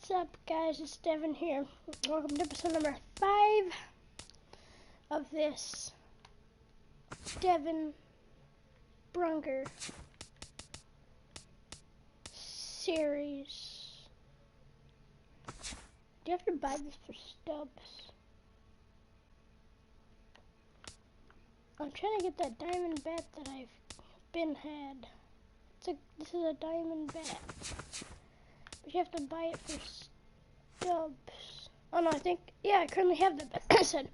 What's up, guys? It's Deven here. Welcome to episode number 5 of this Deven Brunger series. Do you have to buy this for stubs? I'm trying to get that diamond bat that I've been had. This is a diamond bat. But you have to buy it for stubs. Oh no, I currently have the bat. I said.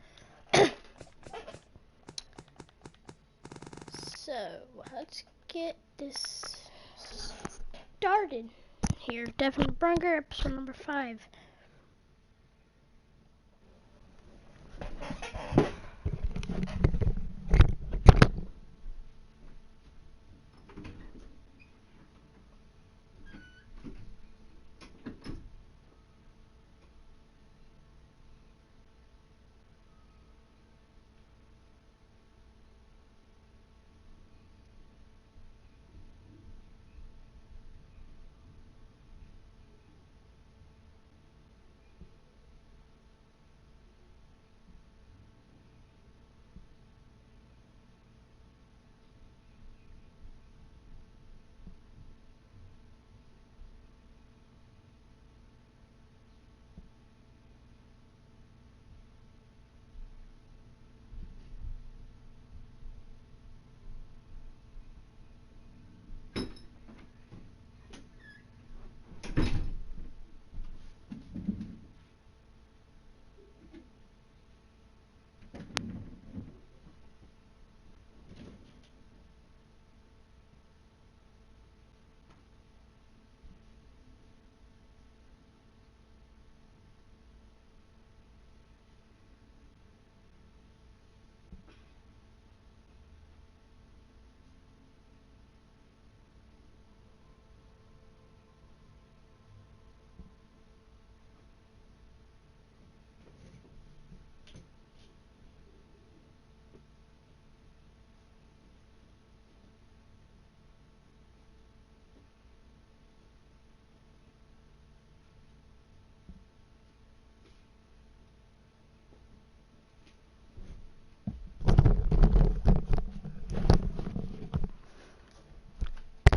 So, let's get this started here. Deven Brunger, episode number 5.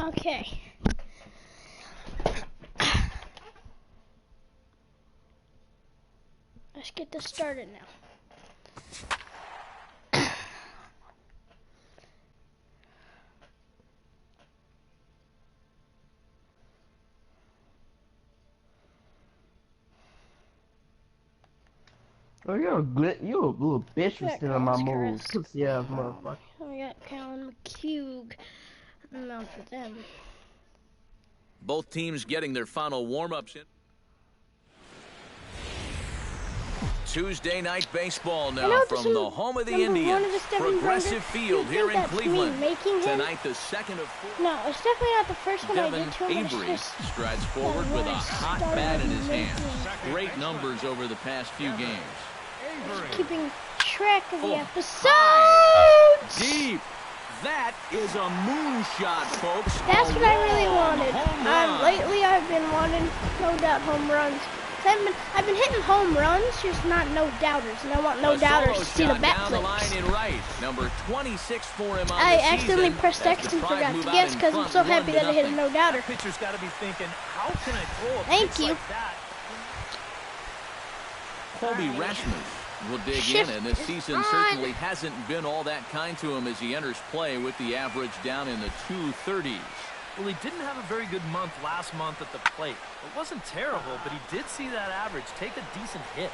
Okay. Let's get this started now. Oh, you're a little bitch for stealing my moves. Yeah, motherfucker. We got Callan McHugh. Not for them. Both teams getting their final warm-ups in. Tuesday night baseball now from the home of the Indians, Progressive Field here in Cleveland. Tonight, the second of 4. No, it's definitely not the first one I did to him. Avery strides forward with a hot bat in his hand. Great numbers over the past few games. Just keeping track of the episodes. Deep. That is a moonshot, folks. That's what I really wanted. Lately, I've been wanting no doubt home runs. I've been hitting home runs, just not no doubters, and I want no doubters to see the bat flips. Number 26 for him on I accidentally pressed X and forgot to guess because I'm so happy that I hit a no doubter. Pitcher's got to be thinking, how can I throw a Thank pitch you. like that? Colby Rasmussen will dig in, and this season certainly hasn't been all that kind to him as he enters play with the average down in the 230s. Well, he didn't have a very good month last month at the plate. It wasn't terrible, but he did see that average take a decent hit.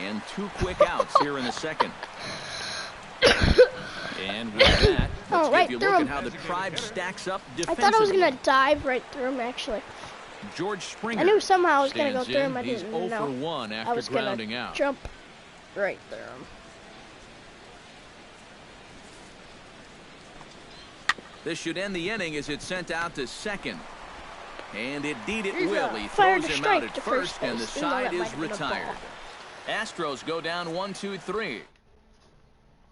And 2 quick outs here in the second. And with that, let's right give you a look at how the Tribe stacks up defensively. I thought I was going to dive right through him, actually. George Springer. I knew somehow I was going to go through him. I He's didn't 0 know. for 1 I after was grounding going to out. jump right through him. This should end the inning as it's sent out to second. And indeed it Here's will. a He fire throws to him strike out at to first, and the base, even though side that might is have been a retired. ball. Astros go down 1-2-3.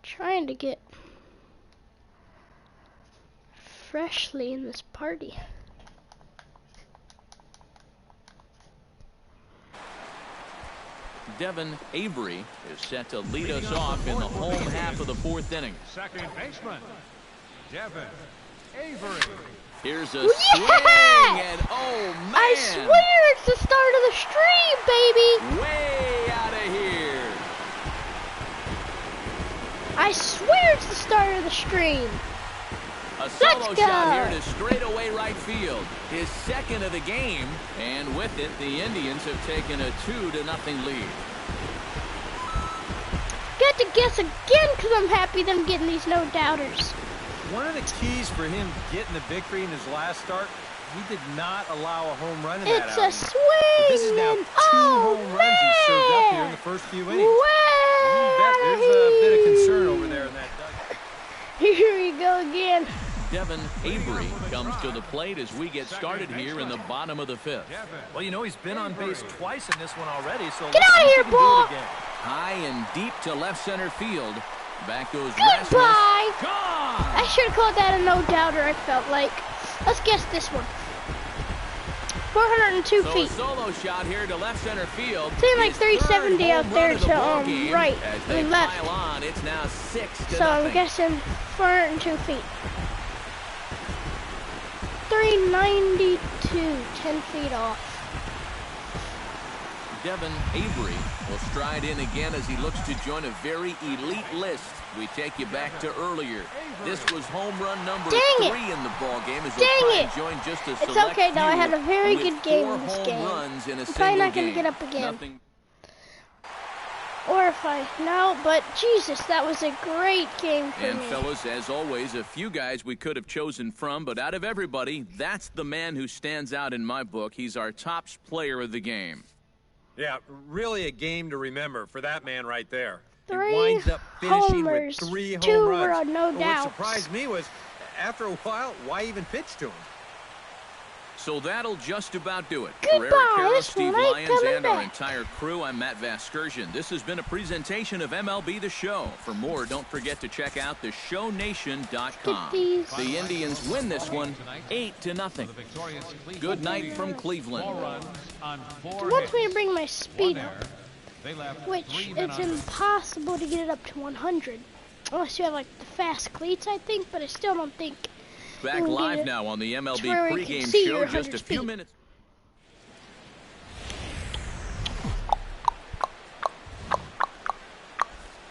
Trying to get freshly in this party. Deven Avery is set to lead us off in the home half of the 4th inning. Second baseman, Deven Avery. Here's a swing, and oh man! I swear it's the start of the stream, baby! Way out of here! I swear it's the start of the stream. A solo shot here to straightaway right field. His second of the game, and with it, the Indians have taken a 2-0 lead. Got to guess again because I'm happy that I'm getting these no-doubters. One of the keys for him getting the victory in his last start, he did not allow a home run in that outing. It's a swing! This is now 2 home runs he served up here in the first few innings. There's a bit of concern over there in that dugout. Here we go again. Deven Avery comes to the plate as we get started here in the bottom of the 5th. Well, you know, he's been on base twice in this one already, so get out of here, ball! High and deep to left center field. Back goes Goodbye! Rasmus. Gone! I should have called that a no-doubter, I felt like. Let's guess this one. 402 feet. A solo shot here to left center field. Seemed like 370 out there to right. As I mean left. pile on, it's now 6-0. So I'm guessing 402 feet. 392, 10 feet off. Deven Avery will stride in again as he looks to join a very elite list. We take you back to earlier. This was home run number 3 in the ball game as he'll join just a select It's okay though. I had a very with good game 4 in this home game. runs in a I'm probably not going to game. get up again. Nothing. Or if I no, but Jesus, that was a great game for And me. fellas, as always, a few guys we could have chosen from, but out of everybody, that's the man who stands out in my book. He's our top player of the game. Yeah, really a game to remember for that man right there. 3 he winds up finishing homers, with 3 2 home runs. no But doubts. what surprised me was, after a while, why even pitch to him? So that'll just about do it. Goodbye. For Eric Carroll, This Steve one ain't Lyons, coming and our back. entire crew, I'm Matt Vasgersian. This has been a presentation of MLB The Show. For more, don't forget to check out theshownation.com. The Indians win this one 8-0. Good night from Cleveland. It wants me to bring my speed up, which it's impossible to get it up to 100. Unless you have like the fast cleats, I think, but I still don't think. Back live now on the MLB pregame show. Just a few minutes.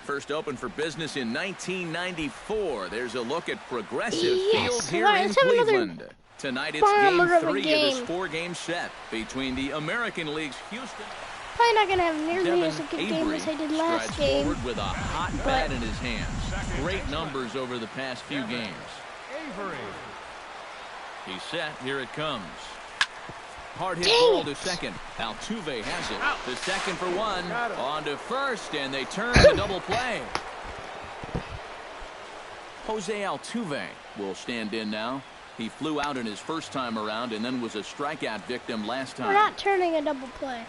First open for business in 1994. There's a look at Progressive Field here in Cleveland. Tonight it's game 3 of this 4-game set between the American League's Houston. Probably not gonna have nearly as a good Avery game as I did last strides game. forward with a hot bat in his hands. Great numbers over the past few games. He's set. Here it comes. Hard hit ball to second. Altuve has it. The second for 1. On to first, and they turn the double play. Jose Altuve will stand in now. He flew out in his first time around and then was a strikeout victim last time. We're not turning a double play.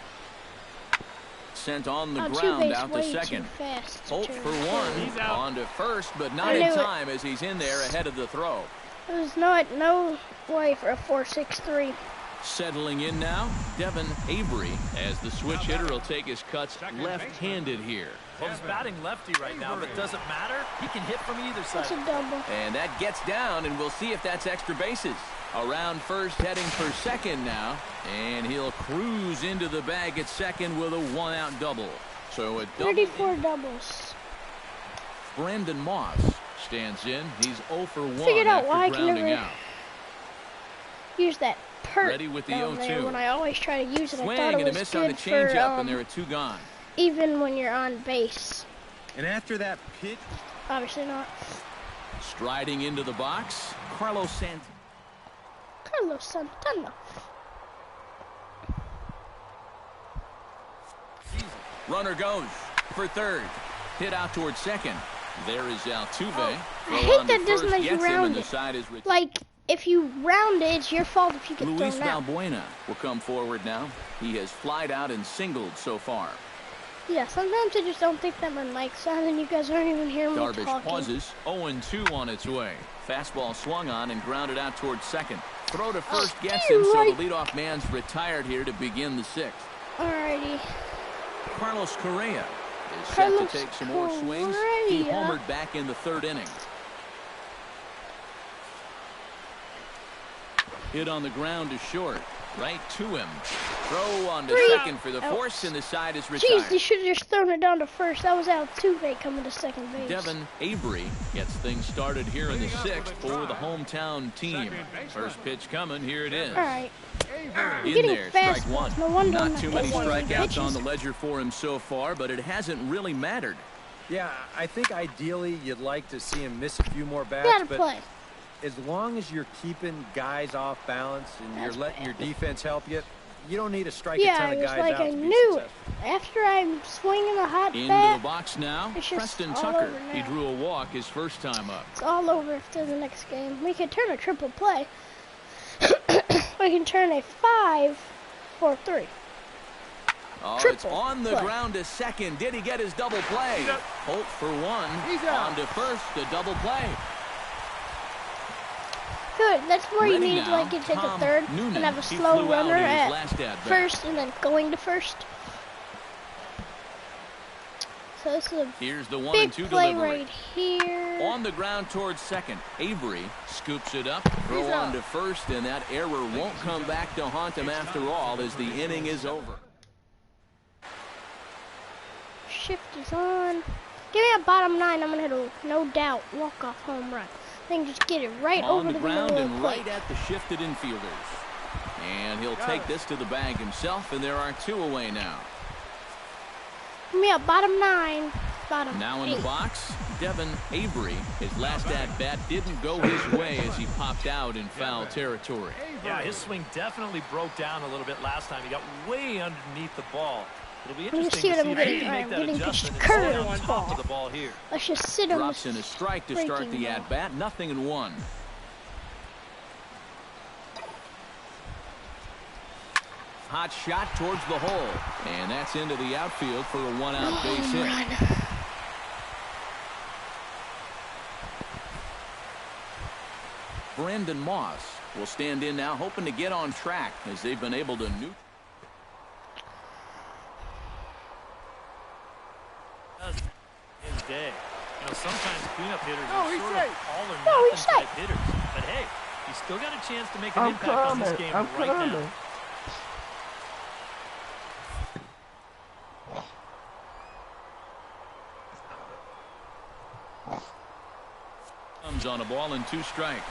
Sent on the Altuve's ground out to way second. too fast to Holt turn for a 1. play. On to first, but not I in knew it. time as he's in there ahead of the throw. There's no way for a 4.63. Settling in now, Deven Avery, as the switch hitter will take his cuts left-handed here. Well, he's batting lefty right now, but doesn't matter. He can hit from either side. It's a double. And that gets down, and we'll see if that's extra bases. Around first, heading for second now, and he'll cruise into the bag at second with a 1-out double. So a double. 34 doubles. Brandon Moss stands in. He's 0 for 1 Figured out why I after can grounding never out. use that perk Ready with the down there 0-2. when I always try to use it. I Swing thought and it a was miss on the good changeup, for and there are 2 gone. even when you're on base. And after that pitch, Obviously not. Striding into the box, Carlos Santana. Carlos Santana. Runner goes for third. Hit out towards second. There is Altuve. I hate that doesn't let you round it. Like, if you round it, it's your fault if you get Luis thrown out. Valbuena will come forward now. He has flied out and singled so far. Yeah, sometimes I just don't think that my mic's on and you guys aren't even hearing me Darvish talking. pauses. 0-2 on its way. Fastball swung on and grounded out towards second. Throw to first gets him, so the leadoff man's retired here to begin the 6th. Alrighty. Carlos Correa is set to take some more swings. He homered back in the 3rd inning. Hit on the ground to short. Right to him. Throw on to second for the force, and the side is retired. Jeez, they should have just thrown it down to first. That was Altuve coming to second base. Deven Avery gets things started here in the 6th for the hometown team. First pitch coming. Here it is. All right. In there, strike one. No wonder Not too many strikeouts on the ledger for him so far, but it hasn't really mattered. Yeah, I think ideally you'd like to see him miss a few more bats, but as long as you're keeping guys off balance and you're letting your defense help you, you don't need to strike a ton of guys out to be successful. After I'm swinging a hot bat. Into the box now, Preston Tucker. He drew a walk his first time up. It's all over after the next game. We can turn a triple play. We can turn a 5-4-3. Oh, it's on the ground to second. Did he get his double play? Holt for one. On to first, a double play. Good. That's where you need to take a third and have a slow runner at first and then going to first. So this is a Here's the 1-2 big play delivery. right here. On the ground towards second. Avery scoops it up. Throw on to first, and that error won't come back to haunt him after all as the inning is over. Shift is on. Give me a bottom 9. I'm going to hit a no doubt walk-off home run. I think just get it right over on the ground middle of and the plate. right at the shifted infielders. And he'll take this to the bag himself, and there are 2 away now. Give me a bottom 9. Bottom now in 8. the box, Deven Avery. His last at-bat didn't go his way as he popped out in foul territory. Yeah, his swing definitely broke down a little bit last time. He got way underneath the ball. It'll be interesting to see if he can make that adjustment and stay on top of the ball here. Let's just sit him. Drops in a strike to start the at-bat. 0-1. Hot shot towards the hole. And that's into the outfield for a 1-out base hit. Brandon Moss will stand in now, hoping to get on track as they've been able to His day. You know, sometimes cleanup hitters are sort of all or nothing type hitters. But hey, he's still got a chance to make an impact on this game right now. Comes on a ball and 2 strikes.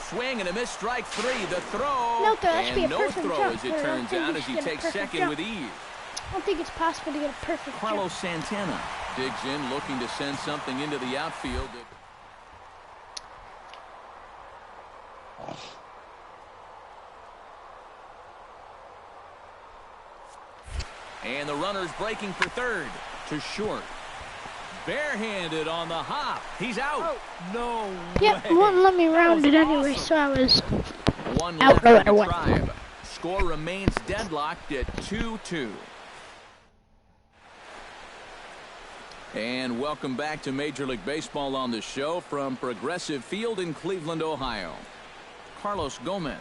Swing and a miss, strike 3. The throw. No throw. That should be a no perfect throw jump as it turns out as he takes second with ease. I don't think it's possible to get a perfect Carlos Santana digs in, looking to send something into the outfield. And the runner's breaking for third to short. Barehanded on the hop. He's out. No Yep, way. wouldn't let me round it anyway, so I was One out left no for matter the what. Tribe. Score remains deadlocked at 2-2. And welcome back to Major League Baseball on the show from Progressive Field in Cleveland, Ohio. Carlos Gomez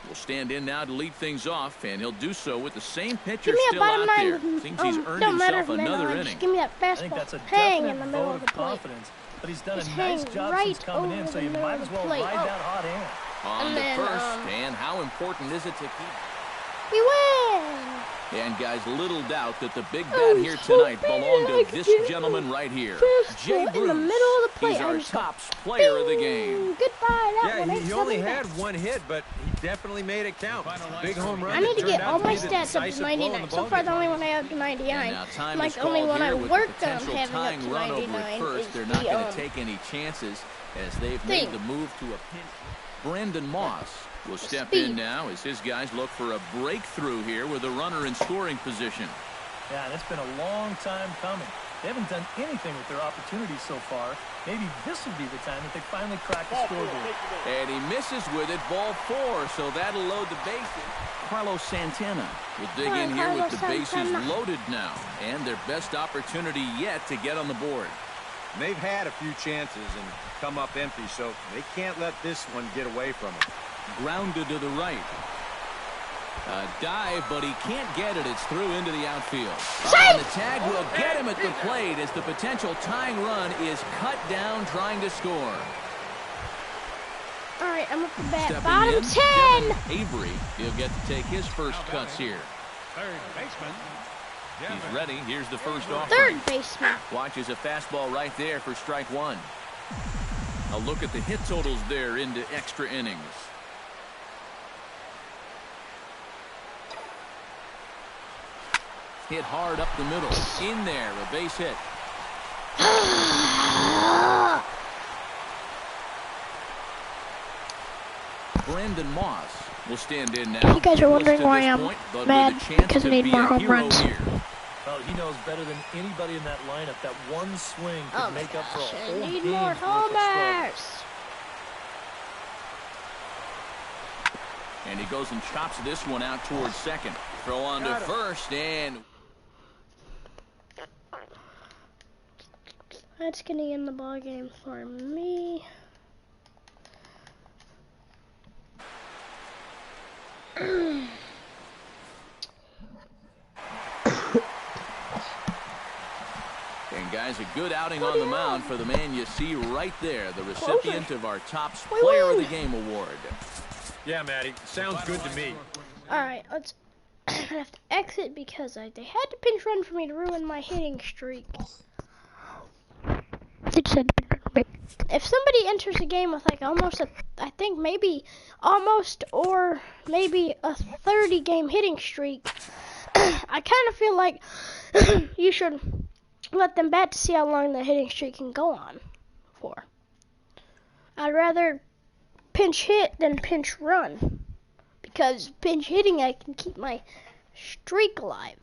will stand in now to lead things off, and he'll do so with the same pitcher still out there. Seems he's earned himself another inning. Give me that fastball. I think that's a hang in definite the middle vote of of the plate. confidence. But he's done Just a nice hang job right since coming in, over so you the might middle as of well the plate. ride that hot hand. On the first, and how important is it to keep? We win! And guys, little doubt that the big bat here tonight belonged to this gentleman right here, Jay Bruce. In the middle of the plate. He's our top player of the game. Goodbye. Yeah, he only had 1 hit, but he definitely made it count. Big home run. I need to get all my be the stats up to decisive blow in 99. the So far, the only one I have to 99. Now time Like is the only called one I here with worked the on potential having up tying to run over 99 at first. is They're not going to the, take any chances as they've made the move to a pinch. Brandon Moss will step in now as his guys look for a breakthrough here with a runner in scoring position. Yeah, and it's been a long time coming. They haven't done anything with their opportunities so far. Maybe this will be the time that they finally crack the scoreboard. And he misses with it, ball 4, so that'll load the bases. Carlos Santana will dig in here with the bases loaded now, and their best opportunity yet to get on the board. They've had a few chances and come up empty, so they can't let this one get away from them. Grounded to the right. A dive, but he can't get it. It's through into the outfield. And the tag will get him at the plate as the potential tying run is cut down trying to score. All right, I'm up the bat. Stepping Bottom in, 10. Deven Avery. He'll get to take his first cuts here. Third baseman. He's ready. Here's the first offering. Third baseman. Watches a fastball right there for strike one. A look at the hit totals there into extra innings. Hit hard up the middle. In there, a base hit. Brendan Moss will stand in now. You guys are wondering why I'm mad because I need more home runs. Well, he knows better than anybody in that lineup that one swing could make up for a whole I need game's more worth of homers. And he goes and chops this one out towards second. Throw on to first, and That's getting in the ball game for me. And guys, a good outing on the mound for the man you see right there, the recipient of our top player of the game award. Yeah, Matty, sounds good to me. All right, let's. I have to exit because they had to pinch run for me to ruin my hitting streak. If somebody enters a game with like almost I think maybe almost or maybe a 30-game hitting streak, I kind of feel like you should let them bat to see how long the hitting streak can go on for. I'd rather pinch hit than pinch run, because pinch hitting I can keep my streak alive.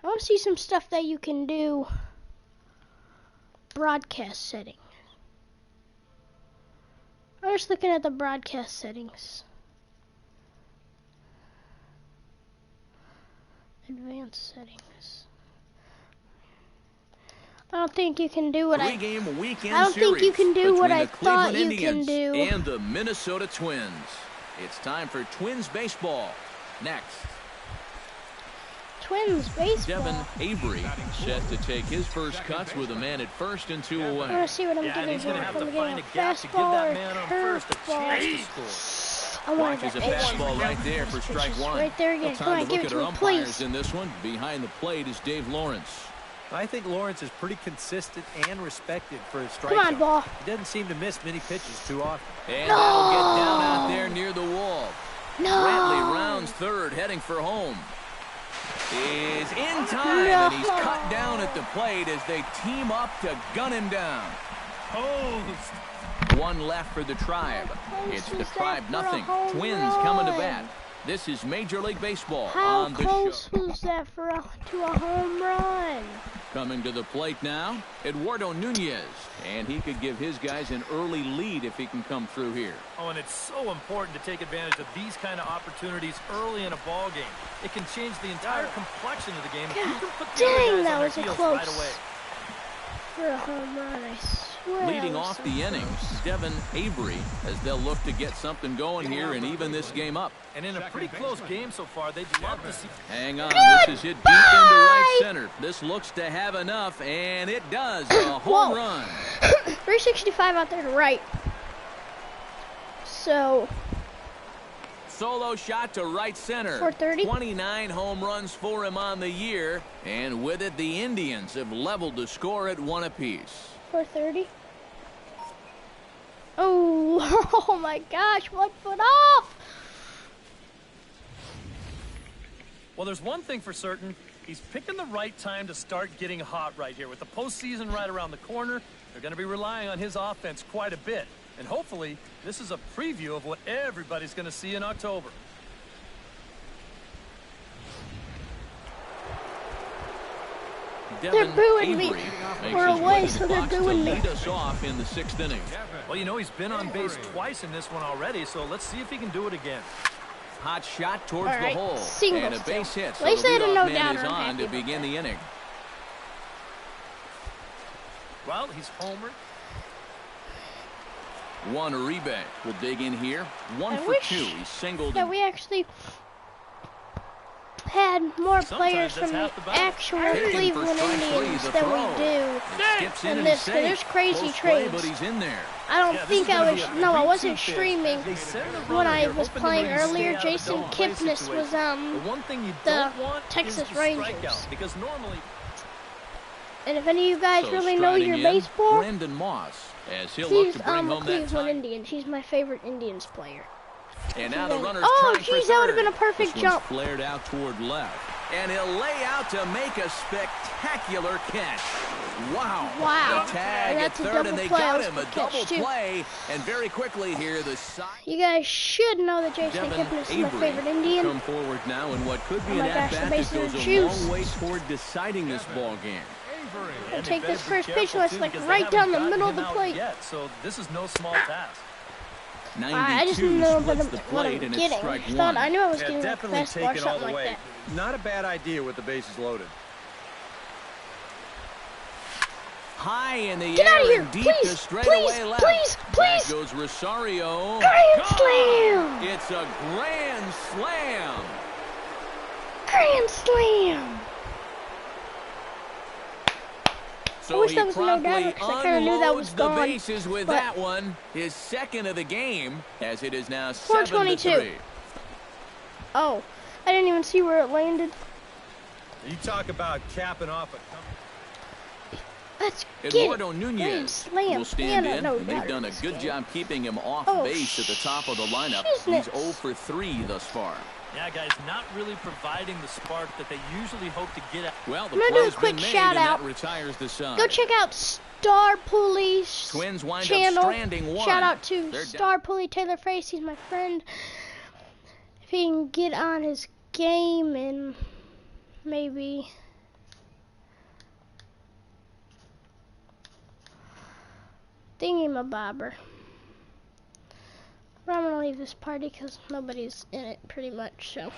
I want to see some stuff that you can do. Broadcast setting. I'm just looking at the broadcast settings. Advanced settings. I don't think you can do what I think you can do what I thought you can do. And the Minnesota Twins. It's time for Twins baseball. Next. Twins baseball. Deven Avery set to take his first cuts with a man at first and 2 away. I want to see what I'm getting here. If I'm getting a fastball or curveball. Watches a fastball right there for strike one. Right there again. Come on, give it to me, please. In this one, behind the plate is Dave Lawrence. I think Lawrence is pretty consistent and respected for his strike. Come on, zone. ball. He doesn't seem to miss many pitches too often. And that'll get down out there near the wall. No. Brantley rounds third, heading for home. Is in time, and he's cut down at the plate as they team up to gun him down. Posed. One left for the Tribe. It's the Tribe nothing. Twins coming to bat. This is Major League Baseball on the show. How close was that to a home run? Coming to the plate now, Eduardo Nunez. And he could give his guys an early lead if he can come through here. Oh, and it's so important to take advantage of these kind of opportunities early in a ball game. It can change the entire complexion of the game. If you can put the other guys on their heels right away. For a home run, I swear. Leading off the innings, Deven Avery, as they'll look to get something going here and even this game up. And in a pretty close game so far, they'd love to see. Hang on, this is hit deep into right center. This looks to have enough, and it does. A home run. 365 out there to right. So. Solo shot to right center. 430. 29 home runs for him on the year. And with it, the Indians have leveled the score at 1 apiece. 430. Oh my gosh, 1 foot off. Well, there's one thing for certain. He's picking the right time to start getting hot right here. With the postseason right around the corner, they're going to be relying on his offense quite a bit. And hopefully, this is a preview of what everybody's going to see in October. They're booing me. We're away, so they're booing me. Lead us off in the 6th inning. Well, you know, he's been on base twice in this one already, so let's see if he can do it again. Hot shot towards the hole. Single and a base hit. At least they had a no man downer. is on to begin the inning. Well, he's homered. Juan Uribe will dig in here. 1 for 2. He's singled. Yeah, we actually had more players from the actual Cleveland Indians than we do in this. So there's crazy trades. But he's in there. I don't think I was. No, I wasn't streaming when I was playing earlier. Jason Kipnis was the Texas Rangers. Because normally. And if any of you guys really know your baseball, Brandon Moss, as he'll he's look to bring home that Cleveland Indians. He's my favorite Indians player. And now the runner's oh, trying geez, for that would have third. been a perfect This jump. one's flared out toward left. And he'll lay out to make a spectacular catch. Wow. Wow. The tag and at that's a third, double and they play. got him. A Catch, double too. play. And very quickly here, the side. You guys should know that Jason Deven Kipnis is my favorite Indian. come forward now in what could be Oh an my gosh, the at-bat that bases goes are a juiced. long way toward deciding this ball game. I'll take this first pitch, and it's like right down the middle of the plate. Yet, so this is no small task. I just didn't know what I'm and it's getting. strike I knew I was Yeah, getting a definitely fastball or take it all something the like way. that. Not a bad idea with the bases loaded. High in the Get air out of here, and deep please, to straightaway left. please, please. Back goes Rosario. Grand slam! It's a grand slam. Grand slam! So I wish he that was no promptly doubt, 'cause I kinda knew that was unloads gone, the bases with but- that one. His second of the game, as it is now 422. 7-3. Oh, I didn't even see where it landed. You talk about capping off a Let's get Eduardo it. Nunez Grand slam. will stand And in, no and they've doubt done a this good game. job keeping him off Oh, base at the top of the lineup. shiznits. He's 0 for 3 thus far. Yeah, guys, not really providing the spark that they usually hope to get at. Well, the I'm gonna do a play's quick been made, shout and out. that retires the side. Go check out Star Police Twins wind up channel. stranding one. Shout out to They're Star Pulley Taylor Face. He's my friend. If he can get on his game and maybe thingy-mabobber. But I'm gonna leave this party because nobody's in it pretty much. So,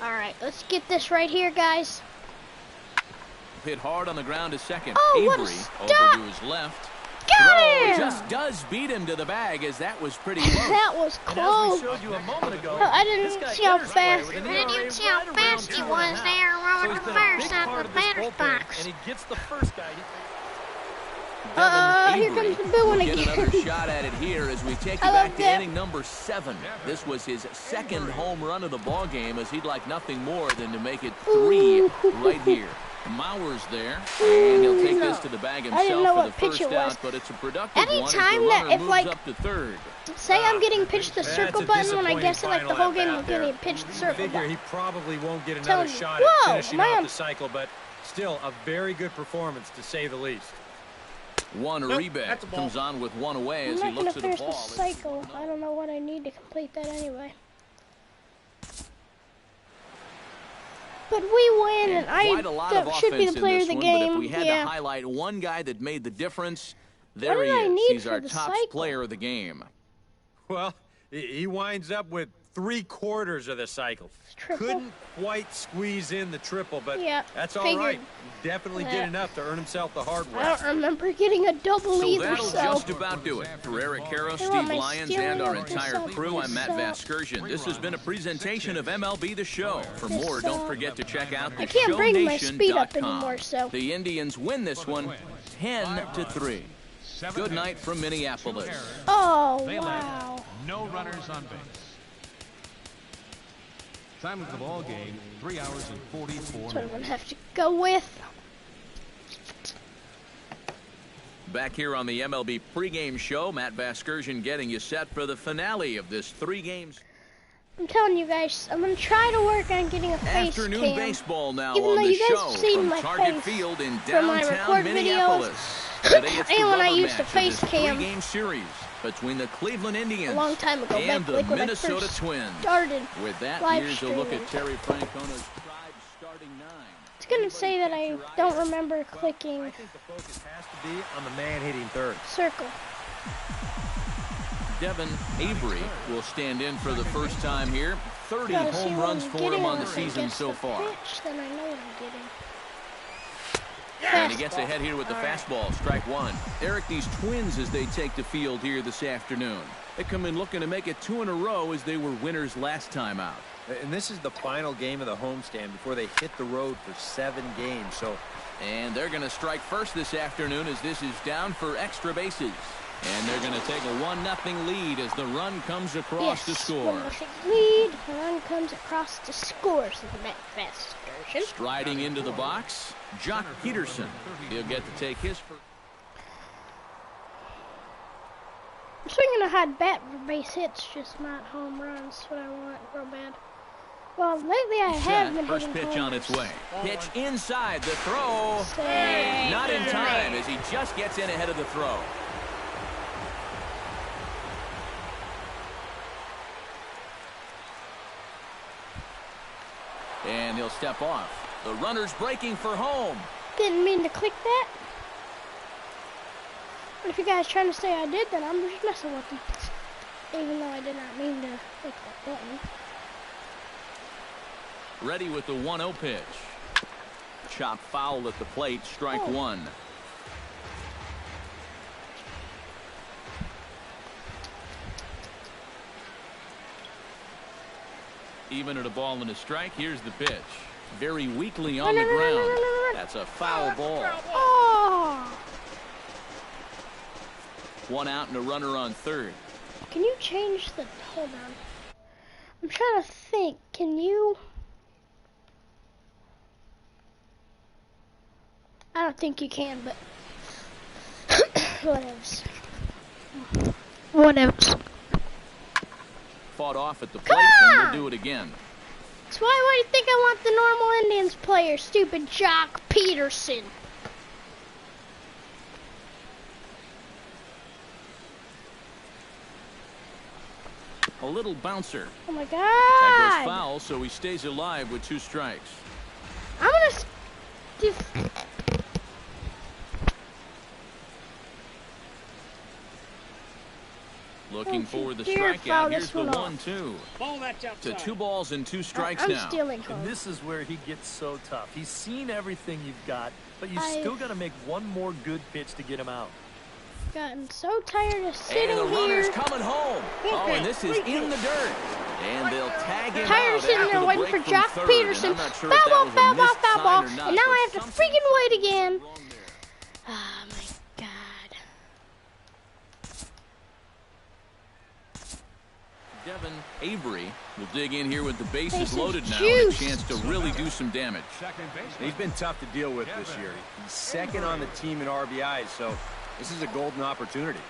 all right, let's get this right here, guys. Hit hard on the ground to second. Oh, what a Avery stop. over to his left. Got Throw him! just does beat him to the bag, as that was pretty close. That was And as close. we showed you a moment ago, Oh, I this didn't guy see how enters play fast. with an I didn't ERA even see how right around fast he 2.5. was there So rolling he's the been a first big out part of of the this batter's bullpen, box. and he gets the first guy. Here comes the boo one Get again. another shot at it here as we take you I back love to that. inning number 7. This was his second home run of the ball game, as he'd like nothing more than to make it 3 right here. Mauer's there, and he'll take this to the bag I didn't know himself for what the pitch first it was. out, but it's a productive one as the Anytime that runner if, moves like, up to third. Say I'm getting pitched the circle That's a button when I guess it like the disappointing whole game final I'm getting at-bat pitched the there. circle Figure button. he probably won't get Tell another me. shot Whoa, at finishing man. off the cycle, but still a very good performance to say the least. One Uribe comes on with one away I'm as he not gonna looks at the finish the ball. cycle. I don't know what I need to complete that anyway. But we win, and Quite a lot of I should be offense the in player this of the one, game. but if we had to Yeah. highlight one guy that made the difference, there What he did I is. need He's for our the top cycle? player of the game. Well, he winds up with 3/4 of the cycle. Triple. Couldn't quite squeeze in the triple, but Yeah, that's all figured right. Definitely did that. enough to earn himself the hard way. I don't remember getting a double So either, that'll so. just about do it. For Eric Caro, They want Steve my Lyons, stealing and our of this entire up, crew, I'm Matt this Vasgersian. This has been a presentation of MLB The Show. For This more, don't forget to check out I can't bring my speed up theshownation.com. anymore, so. The Indians win this one 10-3. Good night from Minneapolis. Oh, They led. wow. No runners on base. Time of the ball game, 3 hours and 44 That's what I'm minutes. gonna have to go with. Back here on the MLB pregame show, Matt Vasgersian getting you set for the finale of this 3 games. I'm telling you guys, I'm gonna try to work on getting a face Afternoon cam. baseball now Even on though the you guys show have seen from my Target face Field in from my downtown record Minneapolis. Today it's the and when I rubber used to match of face this cam 3-game series between the Cleveland Indians a long time ago, and back the like when I Minnesota first Twins. started With that, live here's a look streaming. at Terry Francona's Tribe starting 9. It's gonna say that I don't remember clicking I think the focus has to be on the man hitting third. circle. Deven Avery will stand in for the first time here. 30 Gotta see home what runs I'm for getting him on when the I season guess so the far. pitch, then I know what I'm getting. And he gets ahead here with the fastball, strike one. Eric, these Twins as they take the field here this afternoon. They come in looking to make it 2 in a row as they were winners last time out. And this is the final game of the homestand before they hit the road for 7 games. And they're going to strike first this afternoon as this is down for extra bases. And they're going to take a 1-0 lead as the run comes across to score. 1-0 lead. The run comes across to score. So the fast version. Striding into the box, Jock Peterson. He'll get to take his first. I'm swinging a hard bat for base hits, just not home runs. That's what I want real bad. Well, lately I have been First hitting pitch home on its way. Pitch inside the throw. Not in time as he just gets in ahead of the throw. And he'll step off. The runner's breaking for home. Didn't mean to click that. But if you guys trying to say I did, then I'm just messing with you. Even though I did not mean to click that button. Ready with the 1-0 pitch. Chop foul at the plate, strike one. Even at a ball and a strike, here's the pitch. Very weakly on the ground. That's a foul ball. Oh! 1 out and a runner on third. Can you change the... Hold on. I'm trying to think. Can you... I don't think you can, but... Whatevs. Whatevs. Fought off at the plate, and we'll do it again. So why do you think I want the normal Indians player, stupid Jock Peterson? A little bouncer. Oh my God! That goes foul, so he stays alive with 2 strikes. I'm gonna... Looking for the strikeout. Here's the 1-2. To 2 balls and 2 strikes I'm now. stealing and this is where he gets so tough. He's seen everything you've got, but you still got to make one more good pitch to get him out. Gotten so tired of sitting and the here. runner's coming home. Oh, and this is in the dirt. And they'll tag him Tired of out sitting after there the waiting break for Jock from third. Peterson. And I'm not sure Foul if that ball, was a foul ball, missed foul sign ball. or not, And now but I have to something freaking wait again. wrong there. Oh my God. Deven Avery will dig in here with the bases Bases loaded now. juiced. And a chance to really do some damage. He's been tough to deal with this year. He's second on the team in RBIs, so this is a golden opportunity.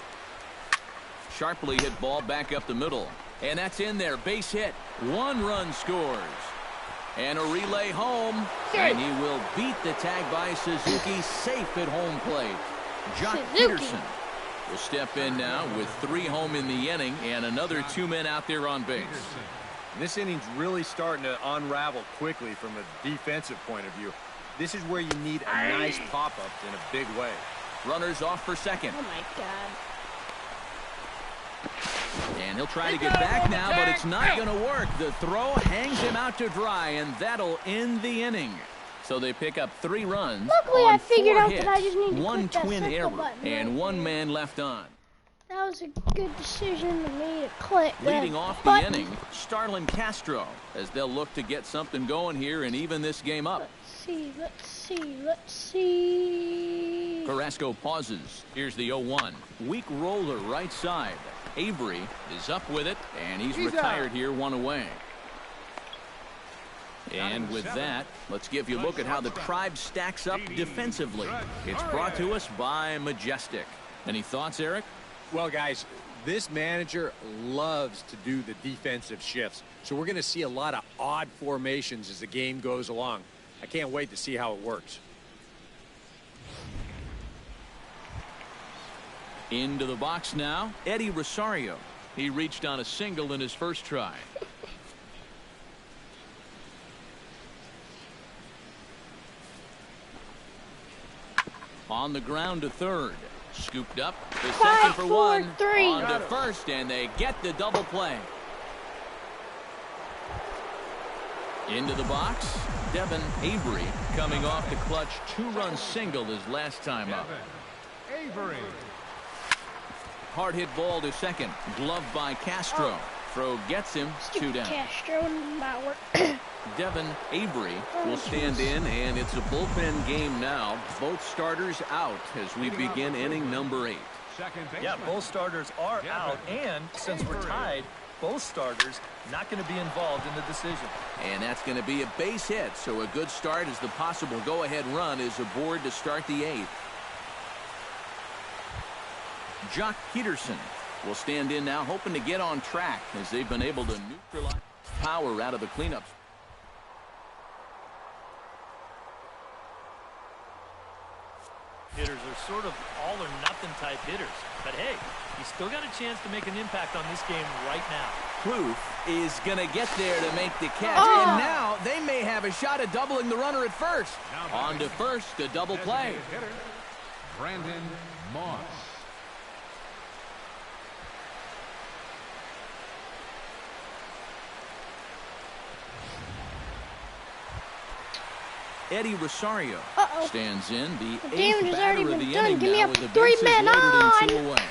Sharply hit ball back up the middle. And that's in there. Base hit. 1 run scores. And a relay home. And he will beat the tag by Suzuki, safe at home plate. Jock Peterson will step in now with 3 home in the inning and another 2 men out there on base. This inning's really starting to unravel quickly from a defensive point of view. This is where you need a nice pop-up in a big way. Runners off for second. Oh my God. And he'll try to get back now, but it's not going to work. The throw hangs him out to dry, and that'll end the inning. So they pick up 3 runs. Luckily, on I figured 4 out hits, that I just need to 1 click that twin circle error, button and right 1 there. man left on. That was a good decision to me to click Leading that off the button. inning, Starlin Castro, as they'll look to get something going here and even this game up. Let's see. Carrasco pauses. Here's the 0-1. Weak roller right side. Avery is up with it, and he's retired here, 1 away. And with that, let's give you a look at how the Tribe stacks up defensively. It's brought to us by Majestic. Any thoughts, Eric? Well, guys, this manager loves to do the defensive shifts. So we're going to see a lot of odd formations as the game goes along. I can't wait to see how it works. Into the box now, Eddie Rosario. He reached on a single in his first try. On the ground to third. Scooped up. The second for 1. 3. On to first, and they get the double play. Into the box, Deven Avery coming off the clutch 2-run single his last time up. Avery. Hard hit ball to second, gloved by Castro. Throw gets him 2 down. Castro not work. Deven Avery will stand in, and it's a bullpen game now. Both starters out as we begin inning number 8. Yeah, both starters are out, and since we're tied, both starters not going to be involved in the decision. And that's going to be a base hit, so a good start as the possible go-ahead run is aboard to start the 8th. Jock Peterson will stand in now, hoping to get on track as they've been able to neutralize power out of the cleanups. Hitters are sort of all-or-nothing type hitters. But hey, he's still got a chance to make an impact on this game right now. Proof is going to get there to make the catch. And now they may have a shot at doubling the runner at first. On to first, a double play. Brandon Moss. Eddie Rosario stands in. The damage 8th has batter already of been the done. inning Give me now up with the 3 bases men loaded and 2 on. away.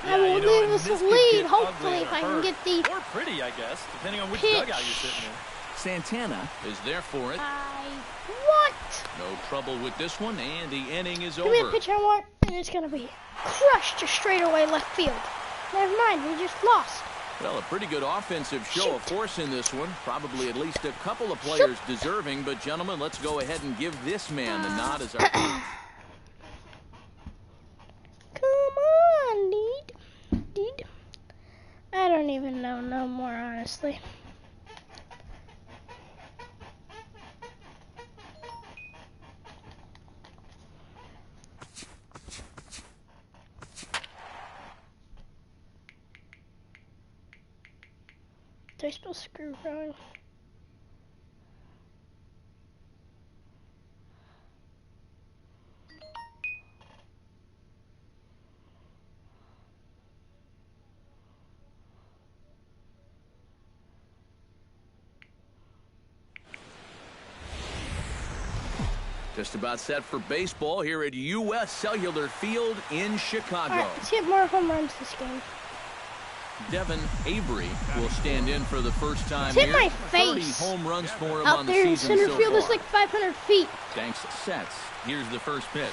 I will leave us a this could lead. get Hopefully, ugly if I or can get the or pretty, I guess, depending on which pitch. dugout you're sitting in. Santana is there for it. What? No trouble with this one, and the inning is Give me a over. pitch I want, and it's gonna be crushed to straightaway left field. Never mind, we just lost. Well, a pretty good offensive show of force in this one. Probably at least a couple of players deserving. But, gentlemen, let's go ahead and give this man the nod as our... Come on, Deed. I don't even know no more, honestly. Do I still screw wrong? Just about set for baseball here at U.S. Cellular Field in Chicago. All right, let's hit more home runs this game. Deven Avery will stand in for the first time Hit here. my 30 face. home runs for him Out on the there in season center so field, far. it's like 500 feet. Thanks sets. Here's the first pitch.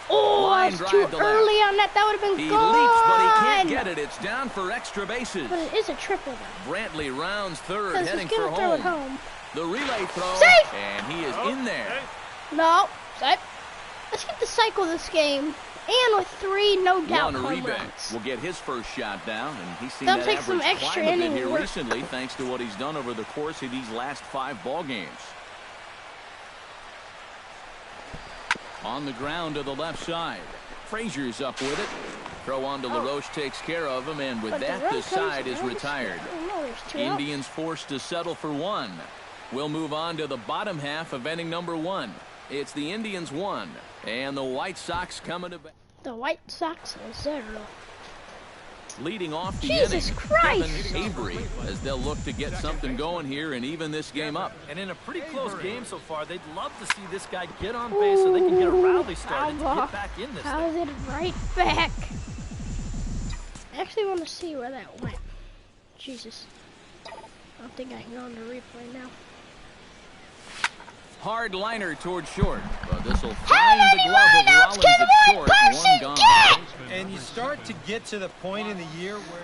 Oh, Line I was drive too to left. early on that. That would have been He gone. leaps, but he can't get it. It's down for extra bases. But it is a triple, though. Brantley rounds third, Because heading he's for gonna throw it home. home. The relay throw, Safe! and he is in there. No, safe. Let's get the cycle of this game. And with 3, no doubt, Juan home Uribe runs. will get his first shot down, and he's seen They'll that take some average extra climb a bit inning here work. recently, thanks to what he's done over the course of these last 5 ball games. On the ground to the left side. Frazier's up with it. Throw on to LaRoche takes care of him, and with But that, the side is retired. There's 2 Indians forced to settle for 1. We'll move on to the bottom half of inning number 1. It's the Indians 1, and the White Sox coming to bat. The White Sox are 0. Leading off the Jesus inning, Christ. Deven Avery, as they'll look to get something going here and even this game up. And in a pretty close game so far, they'd love to see this guy get on base so they can get a rally started to get back in this How's thing. it right back? I actually want to see where that went. Jesus. I don't think I can go into replay now. Hard liner toward short, but this will How find the many glove of lineouts Rollins can at one short. person 1 gone. get? And you start to get to the point in the year where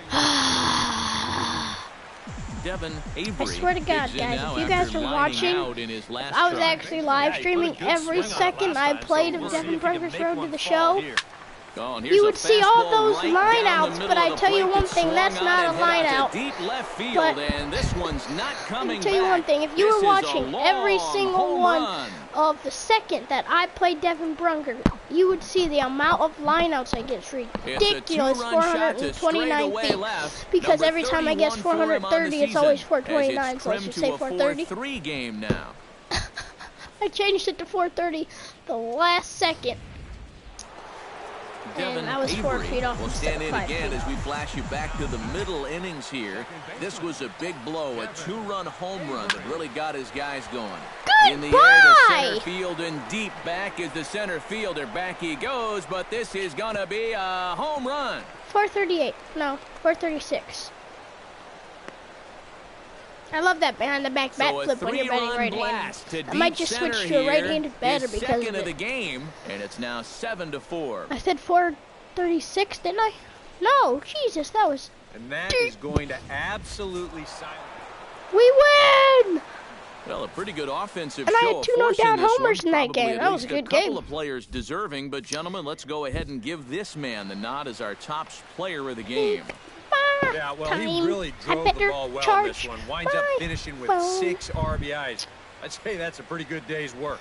Deven Avery. I swear to God, digs in guys, now if you guys after are lining watching, out in his last I was try. actually live streaming every second I played of Deven Brunger's Road to the Show. Oh, and here's You a would see all fastball those right line down the outs, middle but of I the tell you plate one that's thing, swung that's on not a and line head out. to deep left field, But and this one's not coming I'll tell you back. one thing, if you This were is a watching every long single home one run. of the second that I played Deven Brunger, you would see the amount of lineouts I get. It's ridiculous, 429 feet. Because every time I guess 430, it's always 429, so let's just say 430. 4-3 game now. I changed it to 430 the last second. Deven I was 4 feet off. will stand in again as we flash you back to the middle innings here. This was a big blow, a 2-run home run that really got his guys going. In the air to center field and deep back is the center fielder. Back he goes, but this is going to be a home run. 438. No, 436. I love that behind the back bat flip when you're batting right-handed. I might just switch to a right-handed batter because of the game, and it's now 7-4. I said 436, didn't I? No, Jesus, that was. And that is going to absolutely silence. We win! Well, a pretty good offensive and show. I had 2 no-down homers in that game. That was a good game. A couple of players deserving, but gentlemen, let's go ahead and give this man the nod as our top player of the game. Yeah, well, he really drove the ball well in this one. Winds up finishing with 6 RBIs. I'd say that's a pretty good day's work.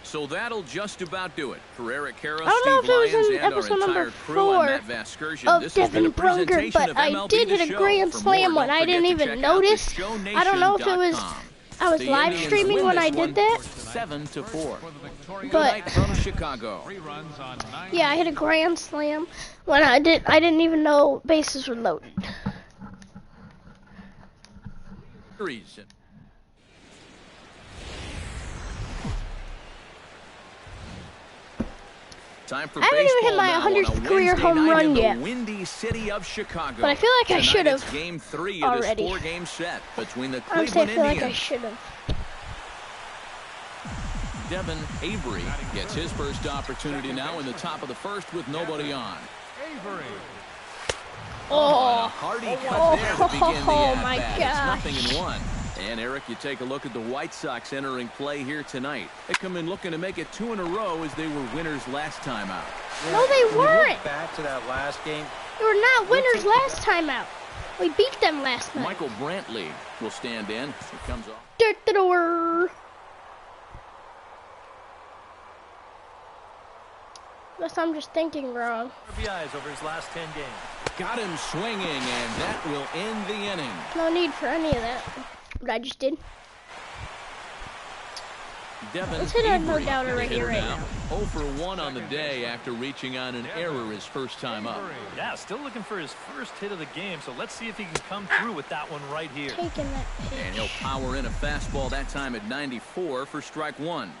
So that'll just about do it for Eric Karros, I don't know Steve if it was Lyons, in and episode our number entire crew on 4 that Vascursion. of This has been a Deven Brunger, presentation but of I MLB did The hit a Show. grand For slam more, when don't I forget didn't to even check out notice. I don't know if it was. I was The live Indians streaming win when I this did one that. 7-4. But Tonight from Chicago. yeah, I hit a grand slam when I didn't even know bases were loaded. Reason. Time for I haven't even hit my 100th career home run yet. Windy city of Chicago. But I feel like I should have Game 3 already. Of this 4-game set between the I Cleveland feel like Indians. I should have. Deven Avery gets his first opportunity now in the top of the first with nobody on. Avery. Oh, a hearty cut there to begin the oh my at-bat. It's gosh. 0-1. And Eric, you take a look at the White Sox entering play here tonight. They come in looking to make it 2 in a row as they were winners last time out. No, they weren't. Back to that last game. They were not winners last time out. We beat them last night. Michael Brantley will stand in. He comes off. Unless I'm just thinking wrong. RBIs over his last 10 games. Got him swinging, and that will end the inning. No need for any of that. What I just did. Deven Let's hit a Avery, no-doubter right here, right now. 0 for 1 on the day after reaching on an error his first time up. Yeah, still looking for his first hit of the game, so let's see if he can come through with that one right here. Taking that pitch. And he'll power in a fastball that time at 94 for strike 1.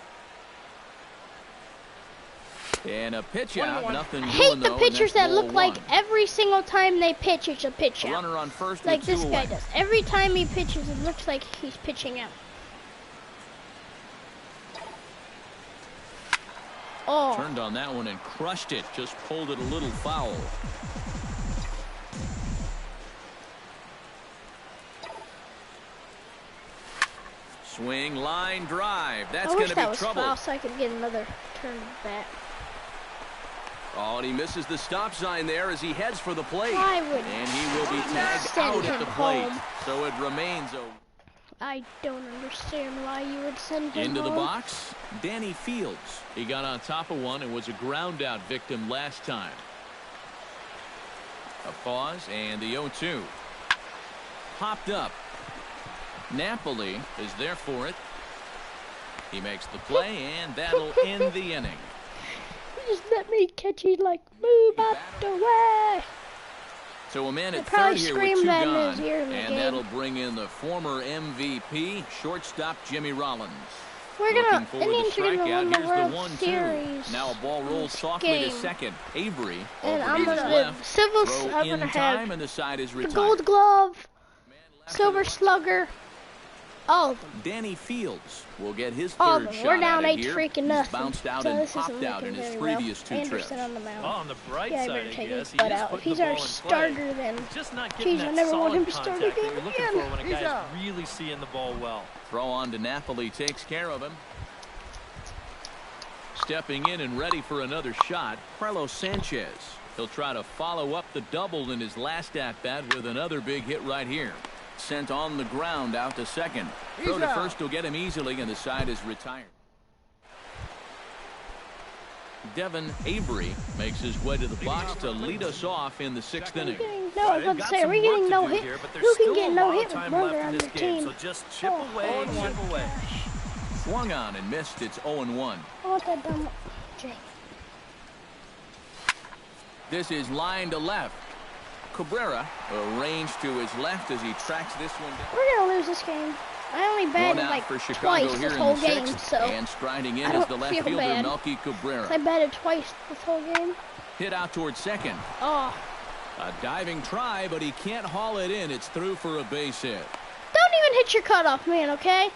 And a pitch out, nothing I doing hate the though, pitchers that look 0-1. like every single time they pitch, it's a pitch A out. runner on first Like with this 2 guy away. does. Every time he pitches, it looks like he's pitching out. Oh. Turned on that one and crushed it. Just pulled it a little foul. Swing, line, drive. That's I going wish to that be was trouble. foul so I could get another turn of bat. Oh, and he misses the stop sign there as he heads for the plate. I would And he will be tagged send out at him the plate. home. So it remains a I don't understand why you would send him into the home. box. Danny Fields. He got on top of one and was a ground out victim last time. A pause and the 0-2. Popped up. Napoli is there for it. He makes the play and that'll end the inning. Just let me catch it, like, move out the way. So a man at probably third here with screamed 2 that in gone, his ear in the and game. that'll bring in the former MVP, shortstop Jimmy Rollins. We're Looking gonna, for the Indians are gonna strikeout. win the Here's World the 1-2. Series. Now a ball rolls this softly to game. second. Avery And over I'm his gonna left. Civil. Throw I'm in gonna time, have and the side is the retired. Gold Glove, Silver Slugger, all of them. Danny Fields will get his All third of them. shot We're down at it 8 here. freaking He's nothing. bounced out So and this isn't popped out in looking his very well. previous 2 trips. Anderson on the mound. Well, on the bright Yeah, I side, better I take guess, his he butt is out. If putting he's the our ball in starter, play. then He's just not getting geez, I that never want solid him to start contact that again. you're looking for when a guy's really seeing the ball well. Throw on to Napoli takes care of him. Stepping in and ready for another shot, Carlos Sanchez. He'll try to follow up the double in his last at-bat with another big hit right here. Sent on the ground out to second. Throw to first will get him easily, and the side is retired. Deven Avery makes his way to the box to lead us off in the 6th inning. No, I was about to say, are we getting no hit? Who can get no hit with Brunger on the team? So just chip away, chip away. Swung on and missed. It's 0-1. I want that dumb Jay. This is line to left. Cabrera arranged to his left as he tracks this one down. We're going to lose this game. I only batted like twice this whole game, so and striding in I is don't the left feel fielder, bad. Melky Cabrera. I batted twice this whole game. Hit out towards second. Oh. A diving try, but he can't haul it in. It's through for a base hit. Don't even hit your cutoff man, okay?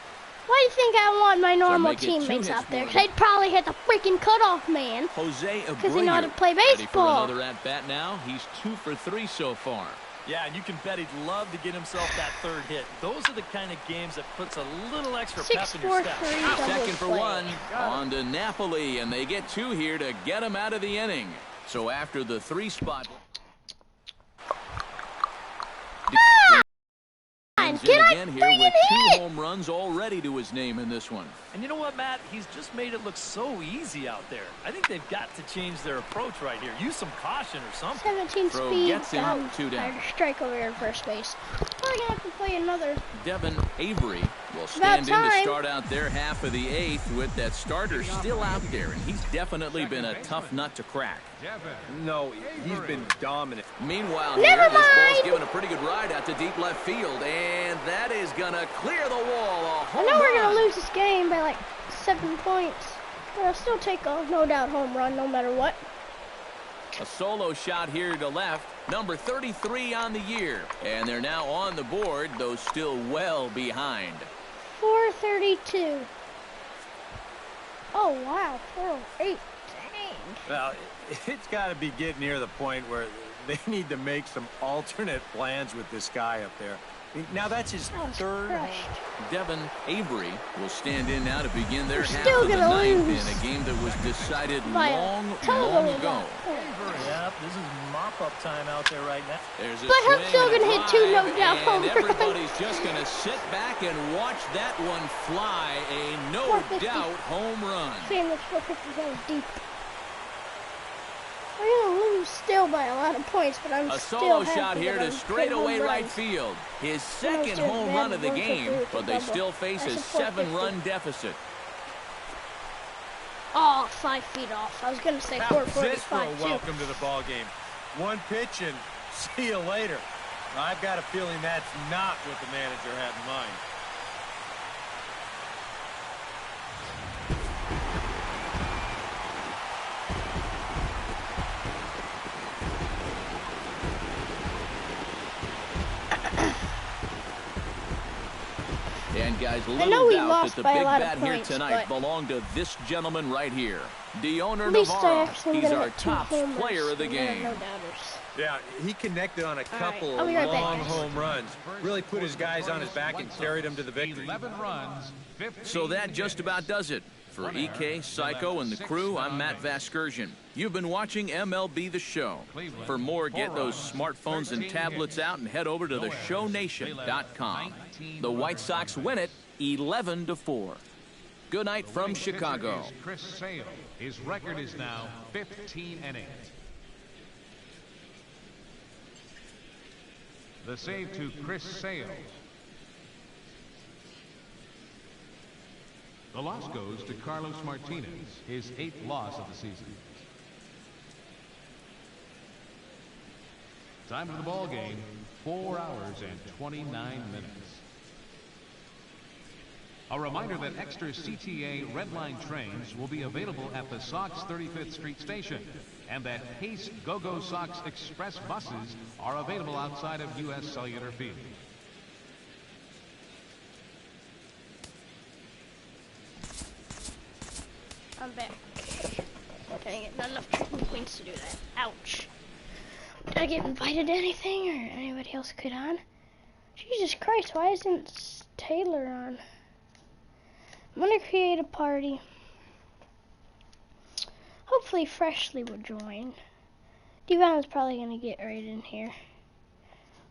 Why do you think I want my normal teammates out there? 'Cause they'd probably hit the freaking cutoff man. Jose because they know how to play ready baseball. for another at bat now. He's 2 for 3 so far. Yeah, and you can bet he'd love to get himself that third hit. Those are the kind of games that puts a little extra pep in your step. Second for one. On to Napoli, and they get 2 here to get him out of the inning. So after the 3 spot. Get again here with 2 home runs already to his name in this one. And you know what, Matt? He's just made it look so easy out there. I think they've got to change their approach right here. Use some caution or something. 17 Throw speed. gets him, 2 down. Strike over here in first base. We're going to have to play another. Deven Avery will stand in to start out their half of the 8th with that starter still out there, and he's definitely been a tough nut to crack. No, he's been dominant. Meanwhile, here, this ball's given a pretty good ride out to deep left field, and that is going to clear the wall. I know we're going to lose this game by like 7 points, but I'll still take a no doubt home run no matter what. A solo shot here to left, number 33 on the year, and they're now on the board, though still well behind. 432. Oh, wow, 408. Dang. Well, it's got to be getting near the point where they need to make some alternate plans with this guy up there. Now that's his third. Deven Avery will stand in now to begin their half still of the gonna 9th lose in a game that was decided by long ago. Yep, this is mop-up time out there right now. There's a But I'm swing still and a gonna hit 2 no drive, doubt home and runs. everybody's just going to sit back and watch that one fly. A no doubt home run. Saying that's 457 deep. We're going to lose still by a lot of points, but I'm A still solo happy shot here that to I'm straightaway hitting home right runs. field. His second Almost home did run bad of the one for game, 3 with but the they double. still face a That's a 450. 7-run deficit. Oh, 5 feet off. I was going to say How's this for a 445 too. welcome to the ball game? One pitch and see you later. I've got a feeling that's not what the manager had in mind. And guys, know little we doubt lost that the by a big lot of bat here points, tonight but belonged to this gentleman right here, DeOner At least I Navarro. actually He's gonna our hit 2 top homers player of the and game. no doubters. Yeah, he connected on a couple I'll of be right back, long guys. home runs. Really put his guys on his back and carried them to the victory. 11 runs, 15 So that just about does it. For EK, Psycho, and the crew, I'm Matt Vasgersian. You've been watching MLB The Show. For more, get those smartphones and tablets out and head over to theshownation.com. The White Sox win it 11-4. Good night from Chicago. Chris Sale. His record is now 15-8. The save to Chris Sale. The loss goes to Carlos Martinez, his 8th loss of the season. Time of the ball game, 4 hours and 29 minutes. A reminder that extra CTA Red Line trains will be available at the Sox 35th Street station, and that Pace Go-Go Sox Express buses are available outside of U.S. Cellular Field. I'm back. Dang it, not enough triple points to do that. Ouch. Did I get invited to anything, or anybody else get on? Jesus Christ, why isn't Taylor on? I'm gonna create a party. Hopefully Freshly will join. Deven's probably gonna get right in here.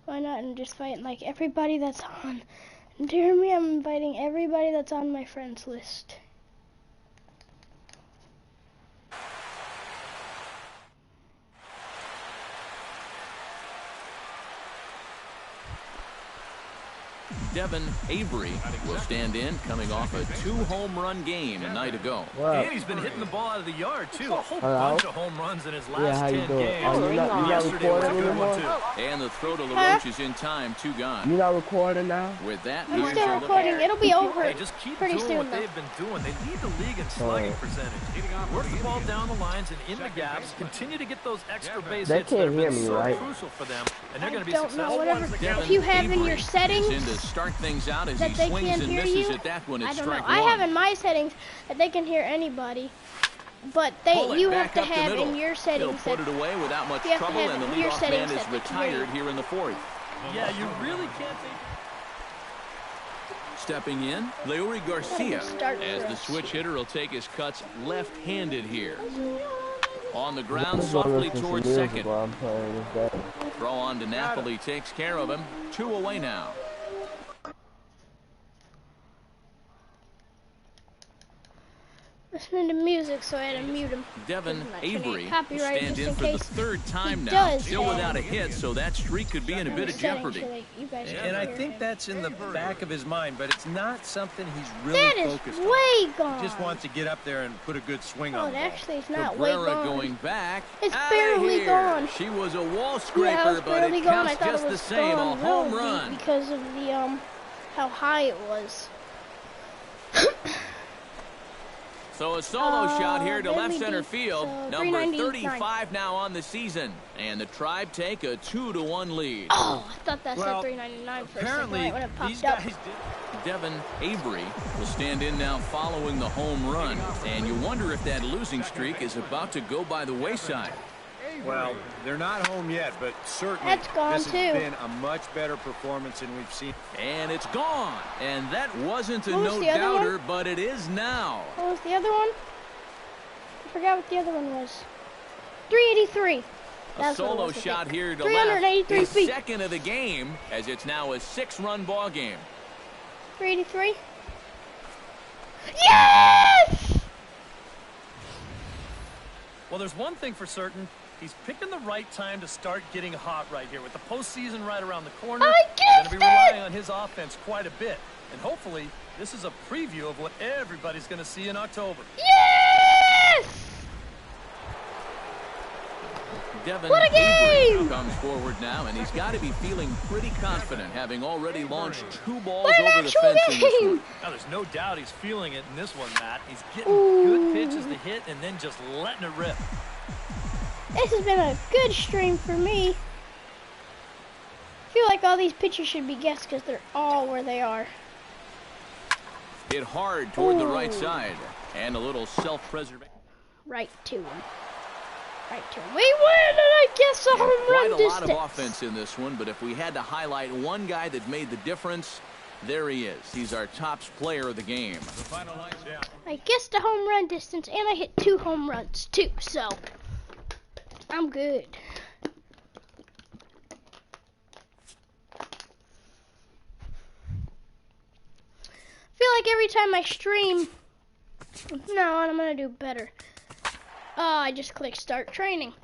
Why not and just fight like everybody that's on? And dear me, I'm inviting everybody that's on my friends list. Deven Avery will stand in, coming off a 2-home-run game a night ago. And he's been hitting the ball out of the yard, too. A whole bunch of home runs in his last 10 games. You not recording anymore? And the throw to LaRoche is in time, 2 gone. You not recording now? With that, I'm still recording. It'll be over just keep pretty doing soon, what they've been doing. They lead the league in slugging percentage. Work the ball down the lines and in the gaps. Continue to get those extra base hits that have been so crucial for them. And they're going to be successful. If you have in your settings to start things out as that he they swings can't and hear misses you, at that one. I It's don't know. strike I one. have in my settings that they can hear anybody, but you have to have in your settings He'll put it away without much you have to trouble, have and the in your leadoff man settings is that they can hear retired you. here in the 4th. Yeah, you really can't take... Stepping in, Leury Garcia, Start as the for us. switch hitter will take his cuts left-handed here. On the ground, softly towards second. Throw on to Napoli, takes care of him. 2 away now. Listening to music, so I had to mute him. Deven Avery will Copyright stand just in for the 3rd time now. does Still have without a hit, so that streak could be in a bit of jeopardy. And I think that's in the back of his mind, but it's not something he's really That is focused on. way gone. He just wants to get up there and put a good swing on Oh, the ball. actually, it's not way Cabrera gone. going back. It's Outta barely here. gone. She was a wall scraper, Yeah, it was but barely it gone. I counts thought just it the was same. A gone home real deep run. because of the how high it was. So a solo shot here to left barely center deep, field. so Number 399. 35 now on the season. And the Tribe take a 2-1 lead. Oh, I thought that Well, said 399 for a apparently, second when it these popped up. guys did. Deven Avery will stand in now following the home run. And you wonder if that losing streak is about to go by the wayside. Well, they're not home yet, but certainly That's gone, this too. has been a much better performance than we've seen. And it's gone. And that wasn't a What was the other no-doubter, but it is now. What was the other one? I forgot what the other one was. 383. A That's what it solo was, I shot think. here to 383 left. His feet. second of the game, as it's now a 6-run ball game. 383. Yes! Well, there's one thing for certain. He's picking the right time to start getting hot right here. With the postseason right around the corner, I they're going to be guessed it! relying on his offense quite a bit. And hopefully, this is a preview of what everybody's going to see in October. Yes! Deven What a Avery game! comes forward now, and he's got to be feeling pretty confident, having already launched 2 balls What an over the actual fence in this game! one. Now, there's no doubt he's feeling it in this one, Matt. He's getting Ooh. good pitches to hit and then just letting it rip. This has been a good stream for me. I feel like all these pitchers should be guessed because they're all where they are. Hit hard toward the right Ooh. side, and a little self-preservation. Right to him. Right to him. We win, and I guess a home Quite run a distance. lot of offense in this one, but if we had to highlight one guy that made the difference, there he is. He's our top player of the game. I guessed a home run distance, and I hit 2 home runs too, so I'm good. I feel like every time I stream, no, I'm gonna do better. Oh, I just clicked start training.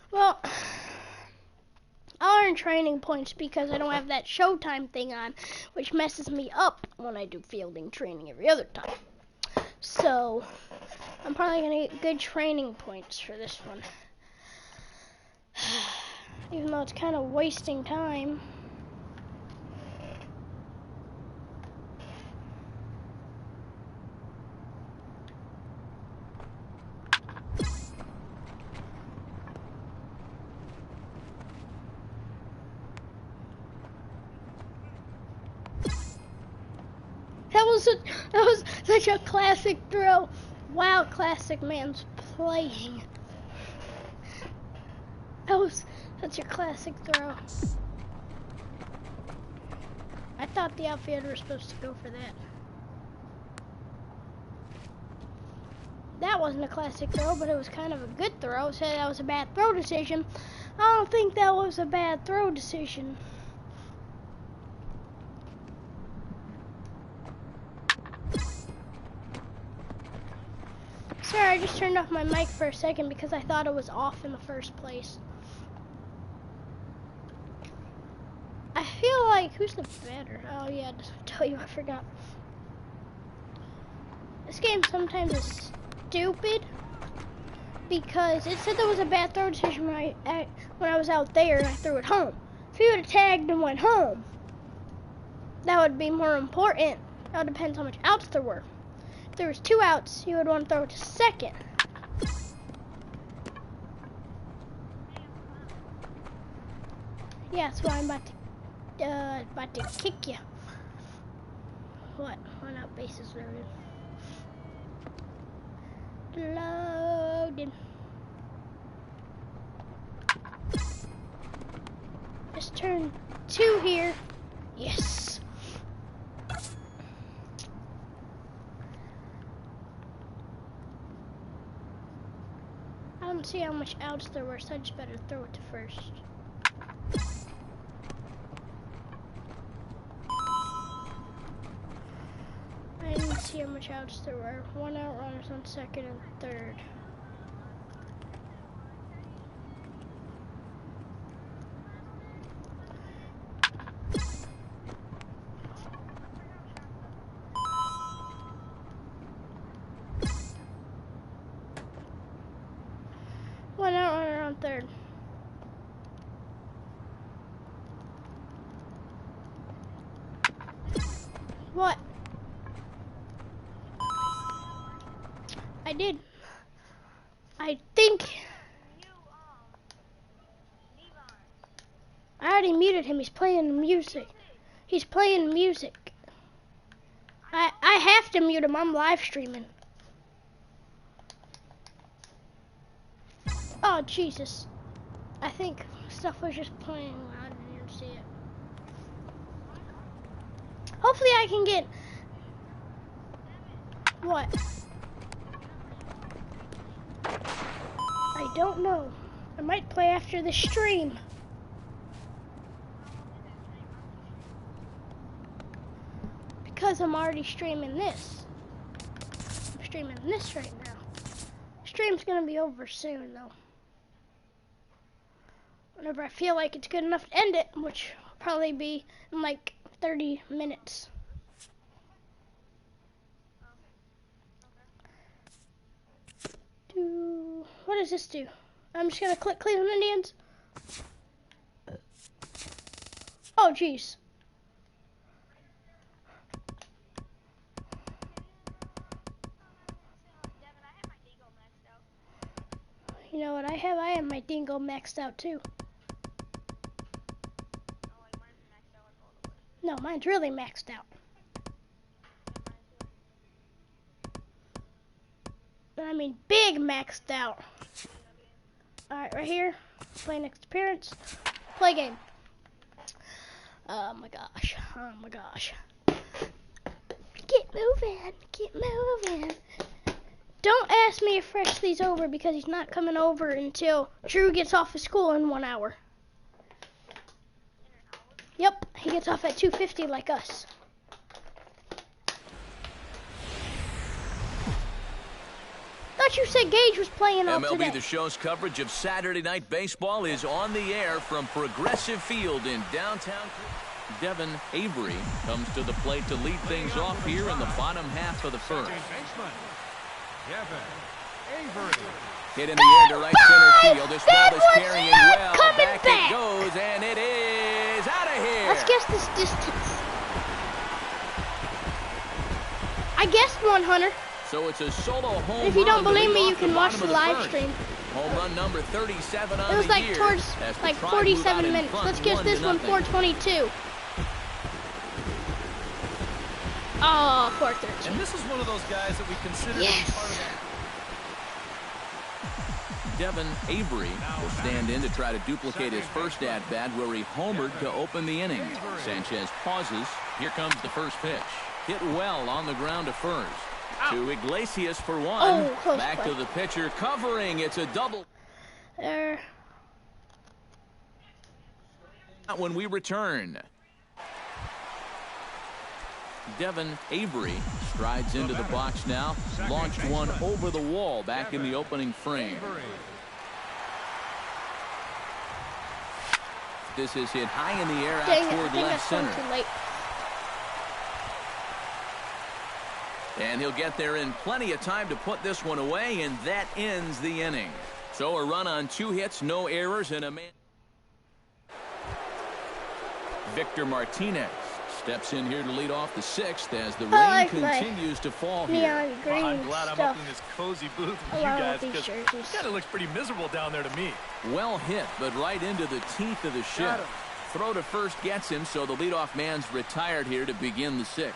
Well, I'll earn training points because I don't have that showtime thing on, which messes me up when I do fielding training every other time. So, I'm probably gonna get good training points for this one. Even though it's kind of wasting time. That was such a classic throw. Wow, classic man's playing. That was such a classic throw. I thought the outfielder was supposed to go for that. That wasn't a classic throw, but it was kind of a good throw. So that was a bad throw decision. I don't think that was a bad throw decision. Sorry, I just turned off my mic for a second because I thought it was off in the first place. I feel like, who's the batter? Oh yeah, just tell you, I forgot. This game sometimes is stupid because it said there was a bad throw decision when I was out there and I threw it home. If he would have tagged and went home, that would be more important. That would depend how much outs there were. If there was 2 outs, he would want to throw it to second. Yeah, that's why I'm about to kick you. What? One out, bases loaded. Loaded. Just turn 2 here. Yes. I don't see how much outs there were, so I just better throw it to first. I didn't see how much outs there were. 1 out, runners on second and third. Third. What? I did. I think I already muted him. He's playing music. He's playing music. I have to mute him. I'm live streaming. Oh, Jesus. I think stuff was just playing. I didn't even see it. Hopefully I can get... What? I don't know. I might play after the stream. Because I'm already streaming this. I'm streaming this right now. Stream's gonna be over soon, though. Whenever I feel like it's good enough to end it, which will probably be in like 30 minutes. What does this do? I'm just gonna click Cleveland Indians. Oh, jeez. You know what I have? I have my dingo maxed out too. No, mine's really maxed out. I mean big maxed out. Alright, right here. Play next appearance. Play game. Oh my gosh. Oh my gosh. Get moving. Get moving. Don't ask me if Freshly's over because he's not coming over until Drew gets off of school in 1 hour. Yep, he gets off at 2:50 like us. Thought you said Gage was playing all MLB today. The Show's coverage of Saturday Night Baseball is on the air from Progressive Field in downtown. Deven Avery comes to the plate to lead things off here in the bottom half of the first. Hit in the air to right center field. This ball is carrying well. Back it goes, and it is out of here. Let's guess this distance. I guessed 100. So it's a solo home run. If you don't believe me, you can watch the live stream. Home run number 37 on the year. It was like towards like 47 minutes. Let's guess this one 422. Oh, 413. And this is one of those guys that we consider to be part of that. Deven Avery will stand in to try to duplicate his first at-bat where he homered to open the inning. Sanchez pauses. Here comes the first pitch. Hit well on the ground to first. To Iglesias for one. Oh, back to the pitcher covering. It's a double. When we return. Deven Avery strides into the box now. Launched one over the wall back in the opening frame. This is hit high in the air out Dang it, toward I think left that's center. too late. And he'll get there in plenty of time to put this one away, and that ends the inning. So a run on 2 hits, no errors, and a man. Victor Martinez steps in here to lead off the 6th as the rain continues to fall here. Neon green I'm glad stuff. I'm up in this cozy booth with you guys, because it jerseys. kind of looks pretty miserable down there to me. Well hit, but right into the teeth of the shift. Throw to first gets him, so the leadoff man's retired here to begin the 6th.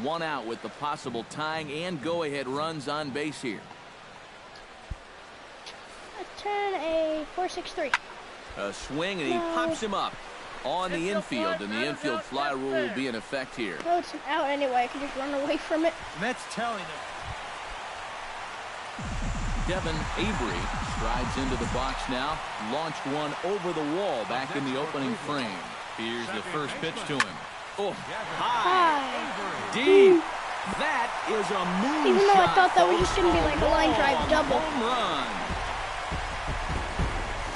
One out with the possible tying and go-ahead runs on base here. I turn a 4-6-3. A swing, and he pops him up on the infield, and the infield fly rule will be in effect here. No, it's an out anyway. I can just run away from it. Mets telling him. Deven Avery strides into the box now. Launched one over the wall back in the opening frame. Here's the first pitch to him. Oh, high, deep. That is a moonshot. Even though I thought that was just going to be like a line drive double. Home run.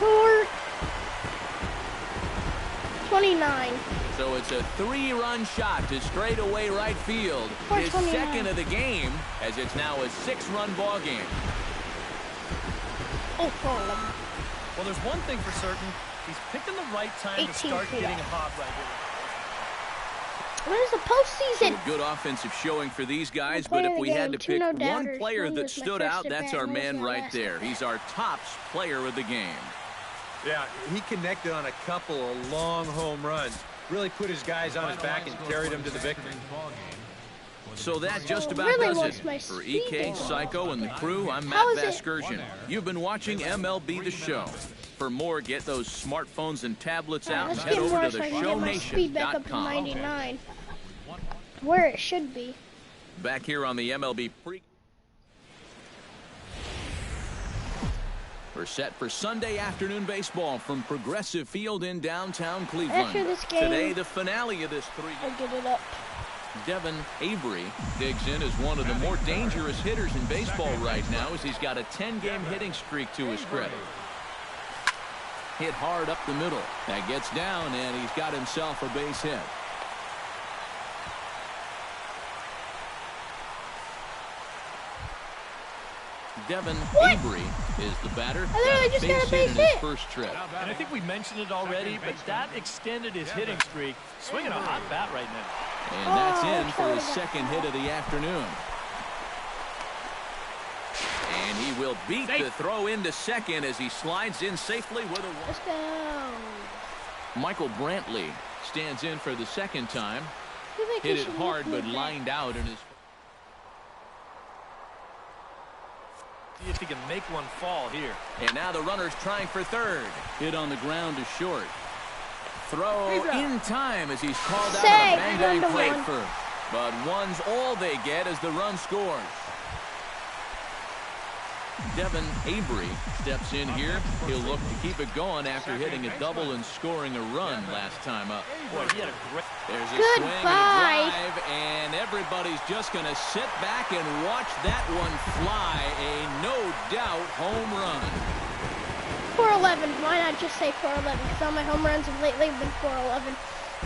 429. So it's a 3-run shot to straightaway right field. His second of the game, as it's now a 6-run ball game. Oh, 411. Well, there's one thing for certain. He's picking the right time to start getting hot right here. When is the postseason? So good offensive showing for these guys, but if we had to pick one player that stood out, that's our man right there. He's our top player of the game. Yeah, he connected on a couple of long home runs. Really put his guys on his back and carried them to the victory. So that just about does it. For EK, Psycho, and the crew, I'm Matt Vasgersian. You've been watching MLB The Show. For more, get those smartphones and tablets out and head over to theshownation.com. 99, where it should be. Back here on the MLB pre. We're set for Sunday afternoon baseball from Progressive Field in downtown Cleveland. After this game, today, the finale of this 3. I'll get it up. Deven Avery digs in as one of the more dangerous hitters in baseball right now, as he's got a 10-game hitting streak to his credit. Hit hard up the middle. That gets down, and he's got himself a base hit. Deven Avery is the batter. I just got a base hit in his first trip. And I think we mentioned it already, but that extended his hitting streak. Swinging a hot bat right now. And that's in for his second hit of the afternoon. And he will beat the throw into second as he slides in safely with a... Let's go. Michael Brantley stands in for the second time. Hit it hard, but lined out in his... See if he can make one fall here. And now the runner's trying for third. Hit on the ground to short. Throw in time as he's called out on a bang-bang play first. But one's all they get as the run scores. Deven Avery steps in here. He'll look to keep it going after hitting a double and scoring a run last time up. Boy, he had a great... There's a swing and a drive, and everybody's just going to sit back and watch that one fly. A no-doubt home run. 411. Why not just say 411? Because all my home runs have lately been 411.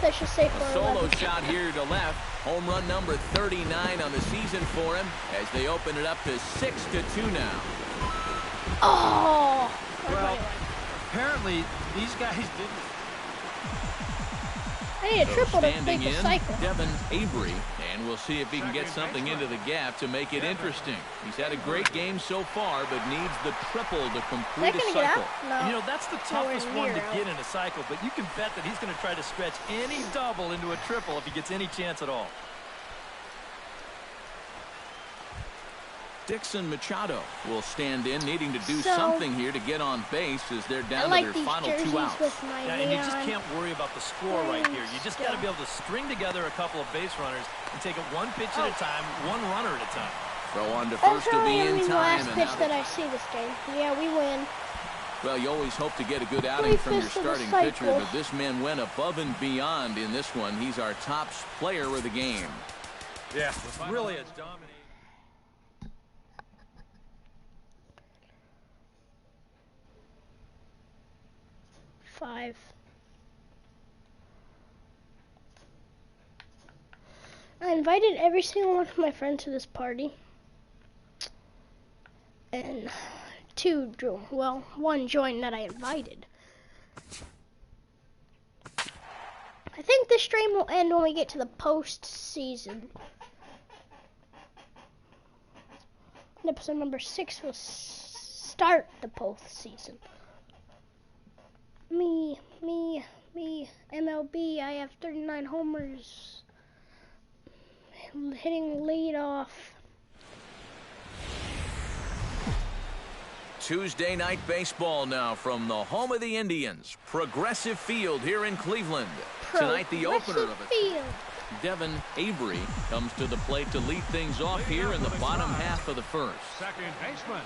Let's just say 411. Solo shot here to left. Home run number 39 on the season for him as they open it up to 6-2 now. Oh! Well, apparently these guys didn't. I need a triple to make a cycle. Deven Avery, and we'll see if he can get something into the gap to make it interesting. He's had a great game so far, but needs the triple to complete a cycle. No. You know, that's the toughest one to get in a cycle, but you can bet that he's going to try to stretch any double into a triple if he gets any chance at all. Dixon Machado will stand in, needing to do something here to get on base as they're down to their final 2 outs. And you just can't worry about the score right here. You just got to be able to string together a couple of base runners and take it one pitch at a time, one runner at a time. Throw on to first to be in time. That's the last pitch that I see this game. Yeah, we win. Well, you always hope to get a good outing from your starting pitcher, but this man went above and beyond in this one. He's our top player of the game. Yeah, really a dominating. 5. I invited every single one of my friends to this party. And 2 joined. Well, 1 joined that I invited. I think this stream will end when we get to the postseason. Episode number 6 will start the postseason. Me, MLB, I have 39 homers. Hitting leadoff. Tuesday night baseball now from the home of the Indians, Progressive Field here in Cleveland. Tonight the opener of it. Deven Avery comes to the plate to lead things off here in the bottom half of the first. Second baseman,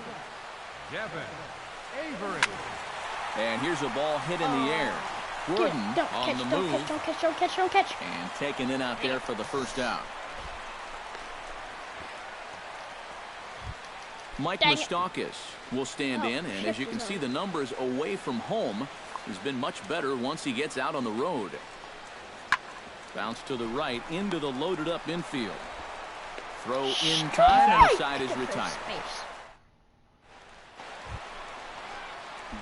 Deven Avery. And here's a ball hit in the air. Gordon on the move. Don't catch. And taken in out there for the first out. Mike Moustakas will stand in, and as you can see, the numbers away from home has been much better once he gets out on the road. Bounce to the right into the loaded up infield. Throw in time, and the side is retired.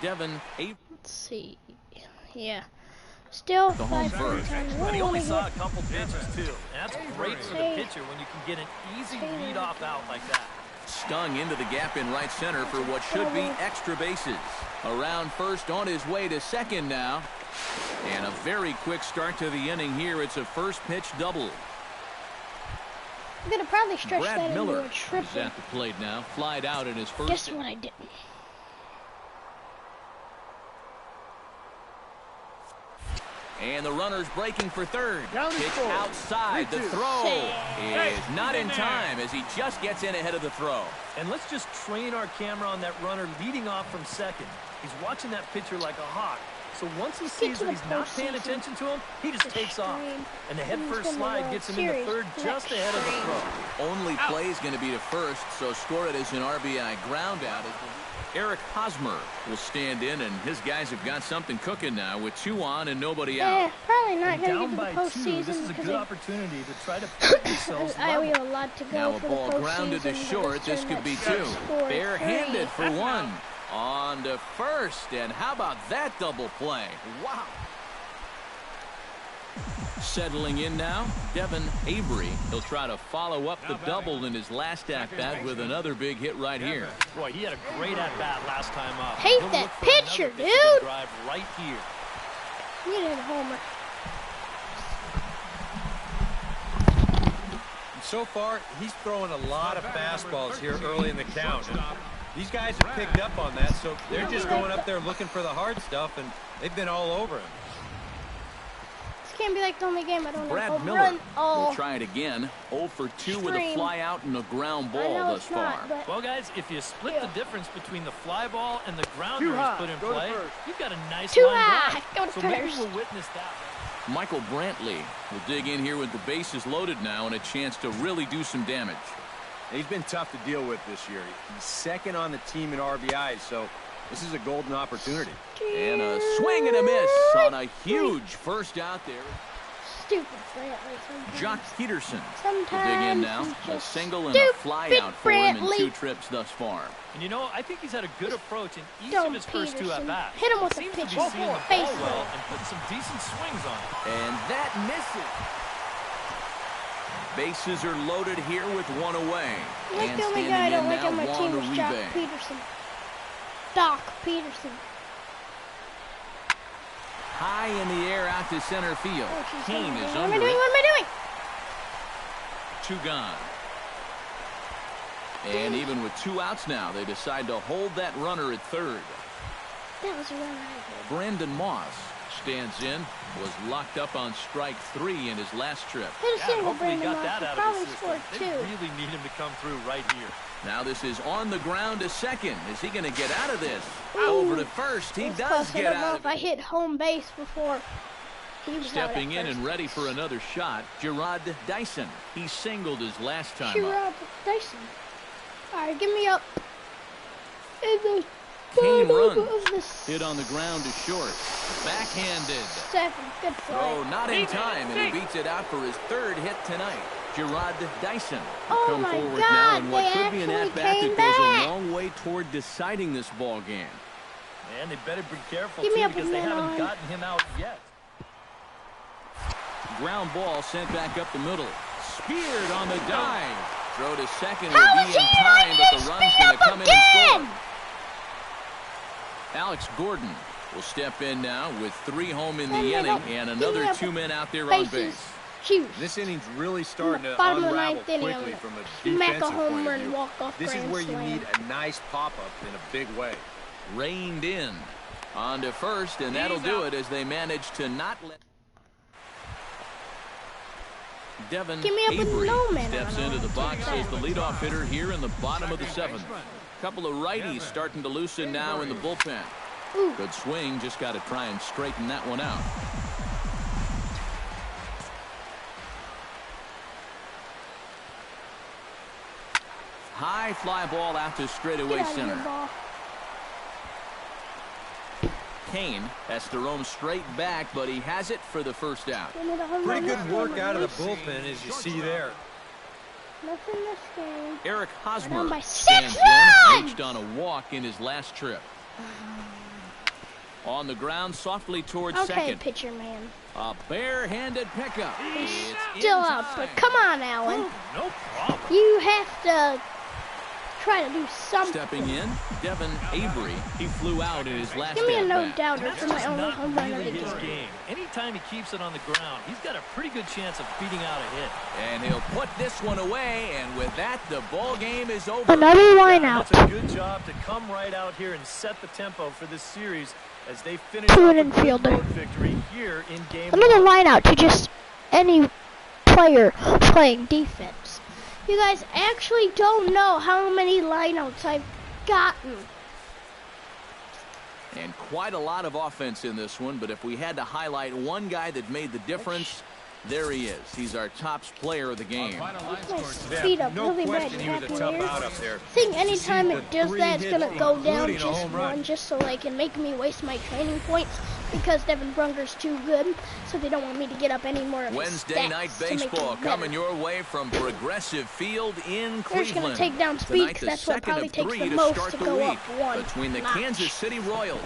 Deven Avery. Let's see. Yeah. Still the home first. And he only saw a couple pitches too. And that's great for the pitcher when you can get an easy lead-off out like that. Stung into the gap in right center for what should be extra bases. Around first, on his way to second now. And a very quick start to the inning here. It's a first pitch double. I'm going to probably stretch Brad that Miller into a triple. is at the plate now. Flied out in his first. Guess what I did? And the runner's breaking for third. Pitch outside. The throw is not in time as he just gets in ahead of the throw. And let's just train our camera on that runner leading off from second. He's watching that pitcher like a hawk. So once he sees that he's not paying attention to him, he just takes off. And the head-first slide gets him into third just ahead of the throw. Only play is going to be to first, so score it as an RBI ground out. Eric Hosmer will stand in, and his guys have got something cooking now with 2 on and nobody out. Probably not going to get get the postseason. This is a good opportunity to try to put yourselves we have a lot to go. Now a ball grounded to short. This could be 2. Barehanded for 1. On to first, and how about that double play? Wow. Settling in now, Deven Avery. He'll try to follow up the double in his last at-bat with another big hit right here. Boy, he had a great at-bat last time up. Hate that pitcher, dude. Drive right here. You did a homer. So far, he's throwing a lot of fastballs here early in the count. And these guys have picked up on that, so they're just going up there looking for the hard stuff, and they've been all over him. Can't be like the only game I don't Brad know. Miller will try it again. 0 for 2 with a fly out and a ground ball thus far. Well, guys, if you split the difference between the fly ball and the grounder he's put in play, you've got a nice line drive. So maybe we'll witness that. Michael Brantley will dig in here with the bases loaded now and a chance to really do some damage. He's been tough to deal with this year. He's second on the team in RBIs, so this is a golden opportunity. And a swing and a miss on a huge first out there. Stupid Brantley. Jock Peterson will dig in now. A single and a fly out for him in 2 trips thus far. And you know, I think he's had a good approach in each of his first 2 at-bats. Hit him with the pitch. Seems to be seeing the ball well and putting some decent swings on it. And that misses. Bases are loaded here with 1 away. Like the only guy I don't like on my team is Jock Peterson. Doc Peterson. High in the air out to center field. Kane is under it. What am I doing? 2 gone. And even with 2 outs now, they decide to hold that runner at third. That was a run I did. Brandon Moss stands in, was locked up on strike 3 in his last trip. Hit a single, hopefully he Brandon got Moss. that out Probably of his scored system. 2. They really need him to come through right here. Now this is on the ground to second. Is he going to get out of this? Ooh, over to first. He does get out of it. I don't know if I hit home base before he was stepping in and ready for another shot. Gerard Dyson. He singled his last time Gerard Dyson. All right, give me up. In the Kane runs. Hit on the ground to short. Backhanded. 7. Good play. Oh, not in time, and he beats it out for his 3rd hit tonight. Gerard Dyson will come forward now in what could be an at-bat that goes a long way toward deciding this ball game. And they better be careful, too, because they haven't gotten him out yet. Ground ball sent back up the middle. Speared on the dive. Throw to second will be in time, but the run's going to come in and score. Alex Gordon will step in now with 3 home in the inning and another 2 men out there on base. This inning's really starting to unravel quickly from a defensive point of view. This is where you need a nice pop-up in a big way. Reined in on to first, and that'll do it as they manage to not let Deven Avery steps into the box as the leadoff hitter here in the bottom of the 7th. Couple of righties starting to loosen now in the bullpen. Good swing, just got to try and straighten that one out. High fly ball out to straightaway center. Kane has to roam straight back, but he has it for the first out. Pretty good work out of the bullpen, as you see there. Nothing this game. Eric Hosmer stands in, reached on a walk in his last trip. On the ground, softly towards second. Okay, pitcher man. A barehanded pickup. He's still out, but come on, Allen. No problem. You have to try to do something. Stepping in, Deven Avery. He flew out in his last Give me a at-bat. no-doubter for my only home run of the game. Anytime he keeps it on the ground, he's got a pretty good chance of beating out a hit. And he'll put this one away, and with that, the ball game is over. Another line out. That's a good job to come right out here and set the tempo for this series as they finish to up an a good infielder. road victory here in game Another 1. line out to just any player playing defense. You guys actually don't know how many lineouts I've gotten. And quite a lot of offense in this one, but if we had to highlight one guy that made the difference, there he is. He's our top player of the game. My feet up really bad. He was a tough out up there. I think anytime it does that, it's going to go down just one, just so they can make me waste my training points, because Deven Brunger's too good, so they don't want me to get up any more of his Wednesday night baseball coming your way from Progressive Field in Cleveland. They're just going to take down speed, because that's what probably takes the most to go up one between the Kansas City Royals.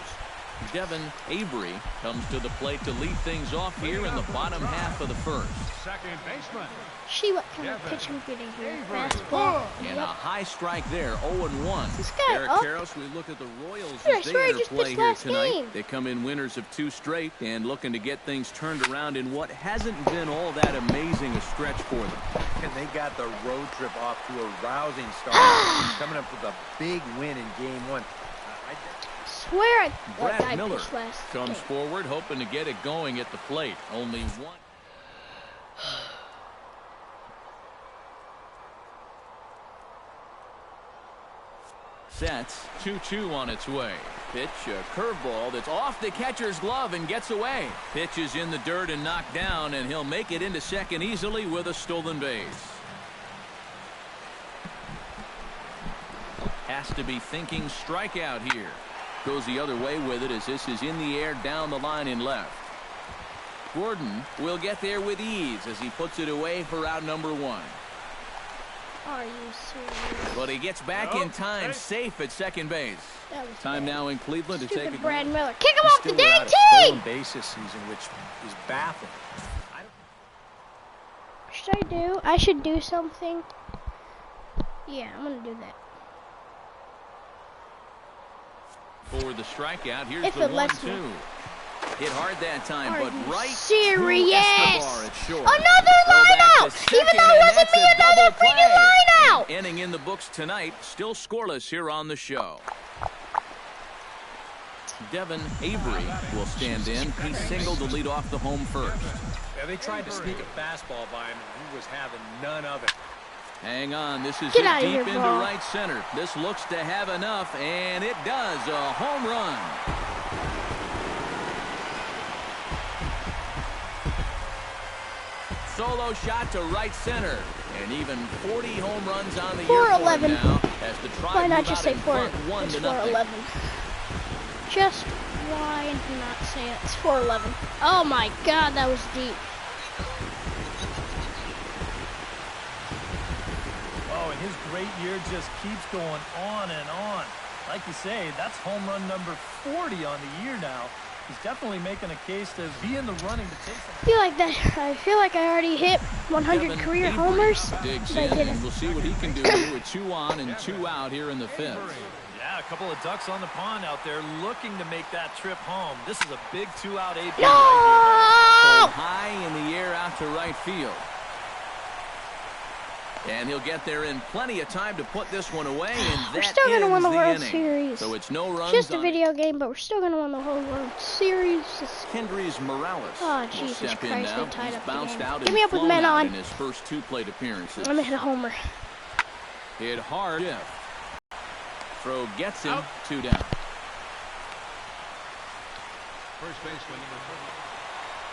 Deven Avery comes to the plate to lead things off here in the bottom half of the 1st. Second baseman. See what kind of pitch I'm getting here. Fastball. And a high strike there, 0-1. This guy Eric up. Karros, we look at the Royals Yeah, as they sorry, enter just play this here last tonight. game. They come in winners of 2 straight and looking to get things turned around in what hasn't been all that amazing a stretch for them. And they got the road trip off to a rousing start, coming up with a big win in game 1. Swear Brad Miller comes forward hoping to get it going at the plate. Only one. Sets 2-2 on its way. Pitch, a curveball that's off the catcher's glove and gets away. Pitch is in the dirt and knocked down, and he'll make it into second easily with a stolen base. Has to be thinking strikeout here. Goes the other way with it as this is in the air down the line in left. Gordon will get there with ease as he puts it away for out number 1. Are you serious? But he gets back in time, safe at second base. Time now in Cleveland to take a Brad Miller. Kick him off the dang team! Base this season, which is baffling. Should I do? I should do something. Yeah, I'm gonna do that. For the strikeout, here's If the it lets 1-2. Hit hard that time, Are but you right serious? Escobar at short. Another line out! Even though it wasn't me, another freaking line out! Inning in the books tonight, still scoreless here on the show. Deven Avery will stand in. He singled to lead off the home first. Yeah, they tried to sneak a fastball by him, and he was having none of it. Hang on, this is Get out of deep here, into ball. right center. This looks to have enough, and it does. A home run. Solo shot to right center. And even 40 home runs on the year for him now. As the Tribe why not move just out say in 4? front, 1 It's to nothing. 4-11. Just why not say it? It's 4-11. Oh my God, that was deep. Oh, and his great year just keeps going on and on. Like you say, that's home run number 40 on the year now. He's definitely making a case to be in the running to take some. I feel like I already hit 100 Deven career Avery homers. digs But I in, didn't. and we'll see what he can do here with 2 on and 2 out here in the 5th. Yeah, a couple of ducks on the pond out there looking to make that trip home. This is a big 2-out AB No! right here. High in the air out to right field. And he'll get there in plenty of time to put this one away, and We're that still gonna win ends the World inning. Series. So it's no runs. Just a on video game, but we're still gonna win the whole World Series. Hendrys Morales. Oh, will Jesus step in Christ, now. they tied He's up the bounced game. out Get and me up with flown men out on. in his first 2 plate appearances. I'm gonna hit a homer. Hit hard. Throw gets him. 2 down. First baseman number 30.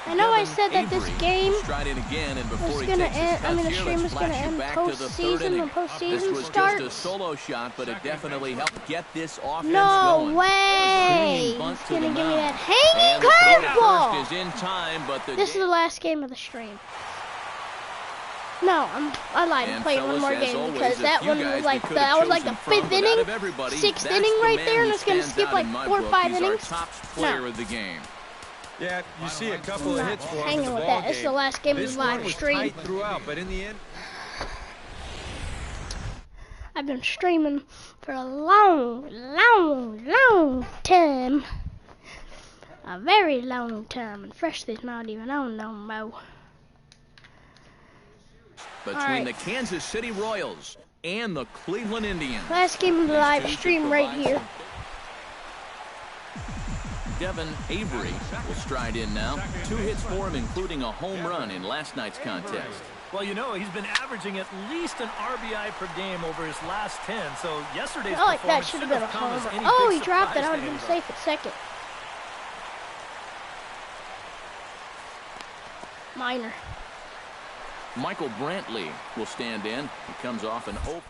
I know I Deven said that this Avery game will stride in again, and before was he gonna takes his end. I cuts mean, the here, stream let's was gonna flash you end back to the 3rd postseason inning. when This postseason was starts. just a solo shot, but it definitely helped get this offense No going. way! Swinging bunt He's to the gonna give me mound. that hanging And the throw to curveball. first is in time, but the This is the last game of the stream. No, I lied. I'm And playing one fellas, more as game always, because a that few one guys was we like could the have I was like the chosen from, 5th but out inning, of everybody, 6th that's inning the right man there, and who it's gonna stands skip out like in my 4 or book. 5 He's innings. our top player of the game. Yeah, you see a couple I'm of not hits for him in hanging the with ball that. This is game. the last game of This the one live was stream. tight throughout, but in the end, I've been streaming for a long time. A very long time. And Freshly's not even on no more. Between Alright. the Kansas City Royals and the Cleveland Indians. Last game of the These live two should stream right provide here. Deven Avery will stride in now. 2 hits for him, including a home run in last night's contest. Well, you know, he's been averaging at least an RBI per game over his last 10. So yesterday's I like that. performance Should have shouldn't been a come as homer. any Oh, big he dropped it. surprise I would to have been anybody. safe at second. Minor. Michael Brantley will stand in. He comes off an open.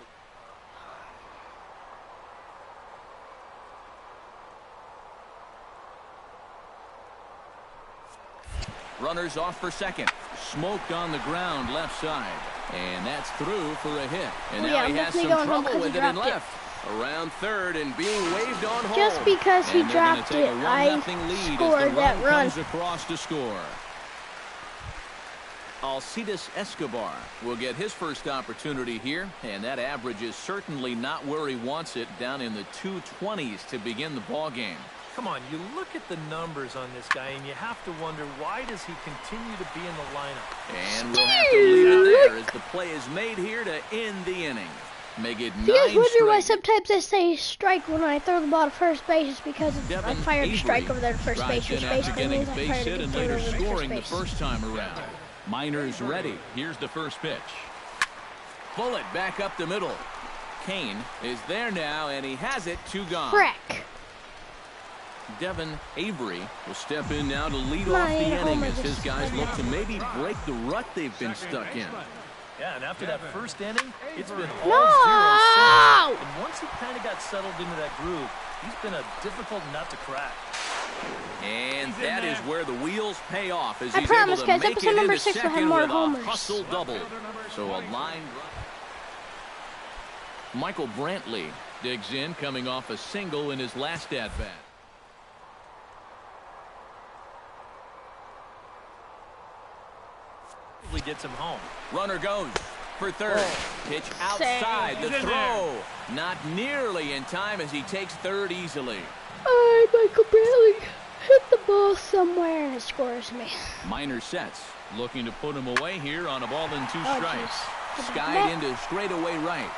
Runners off for second. Smoked on the ground left side. And that's through for a hit. And Oh, now yeah, he I'm has some definitely going home trouble 'cause with he it in dropped it. left. Around third and being waved on home. Just because he And they're gonna dropped take a it, I 1-0 lead scored as the that run run. comes across to score. Alcides Escobar will get his first opportunity here, and that average is certainly not where he wants it, down in the 220s to begin the ball game. Come on, you look at the numbers on this guy, and you have to wonder, why does he continue to be in the lineup? And we'll have to leave it there as the play is made here to end the inning. Make it 9 You guys wonder why straight. sometimes I say strike when I throw the ball to first base? It's because I Deven fired a Avery strike over there to first base, strides which in after basically getting means a I base fired a hit big and throw later over to scoring the first base. first time around. Miners ready. Here's the first pitch. Bullet back up the middle. Kane is there now, and he has it. 2 gone. Frick. Deven Avery will step in now to lead My off the inning homer as his just- guys look to maybe break the rut they've been stuck in. Yeah, and after that first inning, it's been all No! 0 since. And once he kind of got settled into that groove, he's been a difficult nut to crack. And that is where the wheels pay off as I he's promise, able to guys, make episode it number into 6 will have second more with a homers. hustle double. So a line. Michael Brantley digs in, coming off a single in his last at-bat. Gets him home. Runner goes for third. Pitch outside. The throw not nearly in time as he takes third easily. Alright, Michael Brantley hit the ball somewhere and it scores me. Minor sets, looking to put him away here on a ball and 2 strikes. jeez. Skied into straightaway right.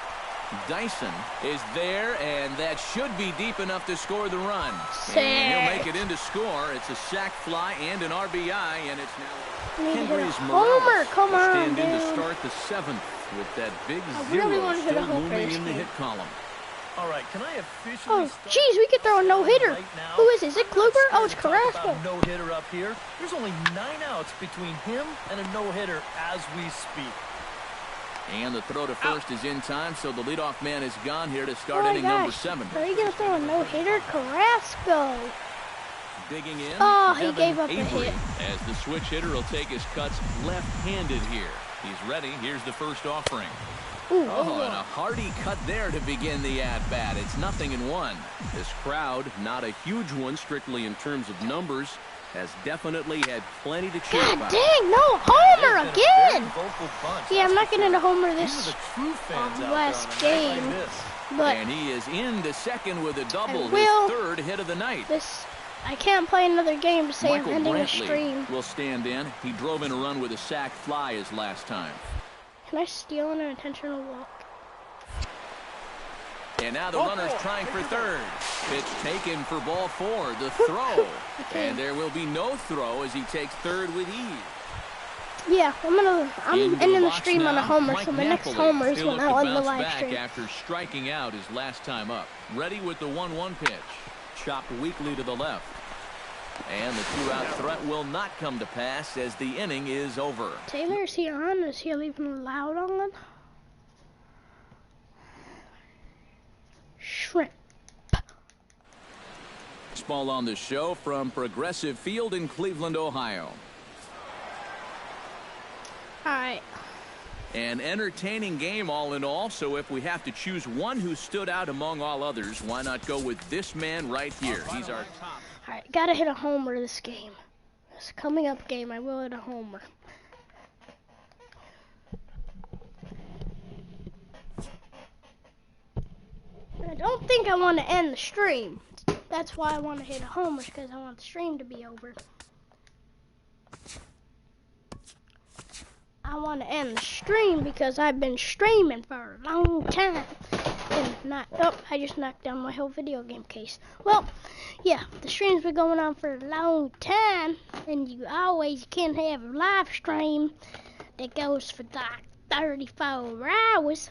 Dyson is there, and that should be deep enough to score the run. Sick. And he'll make it into score. It's a sac fly and an RBI, and it's now Henry's Homer. Come on, stand dude. in to start the 7th with that big really zero want to hit a still home looming base in the game. hit column. All right, can I officially Oh, start jeez, we could throw a no-hitter. right now? Who is it? Is it Kluber? Oh, it's Carrasco. No-hitter up here. There's only 9 outs between him and a no-hitter as we speak. And the throw to first is in time, so the leadoff man is gone here to start Oh my inning number gosh. 7. Are you going to throw a no-hitter? Carrasco. Digging in. Oh, he Deven gave up a Avery, hit. as the switch hitter will take his cuts left-handed here. He's ready. Here's the first offering. Ooh, Oh, and a hearty cut there to begin the at-bat. It's 0-1. This crowd, not a huge one strictly in terms of numbers, has definitely had plenty to cheer God about. dang, no homer again. Yeah, I'm not getting a homer These are this the true fans out last there on a night game, like this. but And he is into second with a double, will- his 3rd hit of the night. I can't play another game to say Michael I'm ending a Brantley stream. will stand in. He drove in a run with a sac fly his last time. Can I steal an intentional walk? And now the runner's trying for 3rd. Pitch taken for ball 4. The throw. And there will be no throw as he takes 3rd with ease. Yeah, I'm Into ending the box stream on a now, homer, Mike so my next Napoli. homer is He'll when look I to on the bounce live back stream. after striking out his last time up. Ready with the 1-1 pitch. Chopped weakly to the left. And the 2-out threat will not come to pass as the inning is over. Taylor, is he on? Is he leaving loud on? Shrimp. Baseball on the show from Progressive Field in Cleveland, Ohio. Alright. An entertaining game all in all, so if we have to choose one who stood out among all others, why not go with this man right here? He's our top. Alright, gotta hit a homer this game. This coming up game, I will hit a homer. I don't think I want to end the stream. That's why I want to hit a homer, because I want the stream to be over. I want to end the stream because I've been streaming for a long time. And I just knocked down my whole video game case. Well, yeah, the stream's been going on for a long time, and you always can have a live stream that goes for like 34 hours.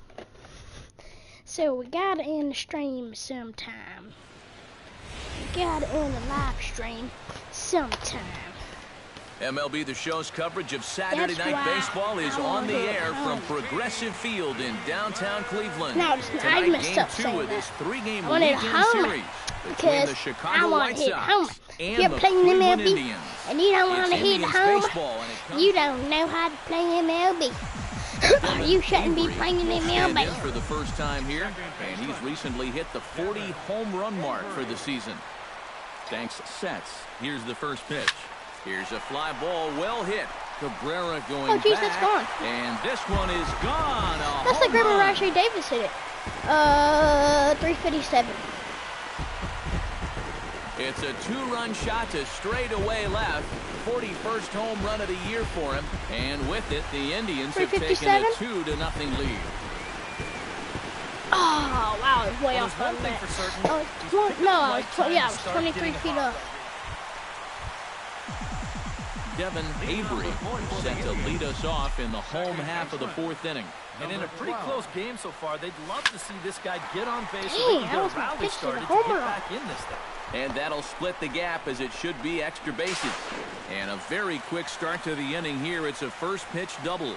So we gotta end the stream sometime. We gotta end the live stream sometime. MLB The Show's coverage of Saturday That's Night why Baseball is I on wanna the hit air from home. Progressive Field in downtown Cleveland. Now, I Tonight, messed game up 2 saying of this that. 3-game I wanna hit weekend home series between because the I Chicago want White to hit Sox home. and You're the playing Cleveland MLB, Indians. and you don't want It's to hit Indians home. baseball, and it comes You don't know how to play MLB. You shouldn't be Avery playing will stand in MLB. for the first time here, and he's recently hit the 40 home run mark for the season. Thanks sets. Here's the first pitch. Here's a fly ball, well hit. Cabrera going Oh, geez, back, that's gone. and this one is gone. That's like home Grandma run. Rashee Davis hit it. 357. It's a 2-run shot to straightaway left. 41st home run of the year for him, and with it, the Indians have taken a 357? 2-0 lead. Oh, wow, it's way Well, off there's on one thing that. for certain. Oh, He's it's picking the right time I to was start 23 getting feet hot. up. Deven Avery set to lead us off in the home half of the 4th inning. And in a pretty close game so far, they'd love to see this guy get on base so Dang, they that can was get a my rally pitch to the started to homer get run. back in this thing. And that'll split the gap as it should be extra bases. And a very quick start to the inning here. It's a first pitch double.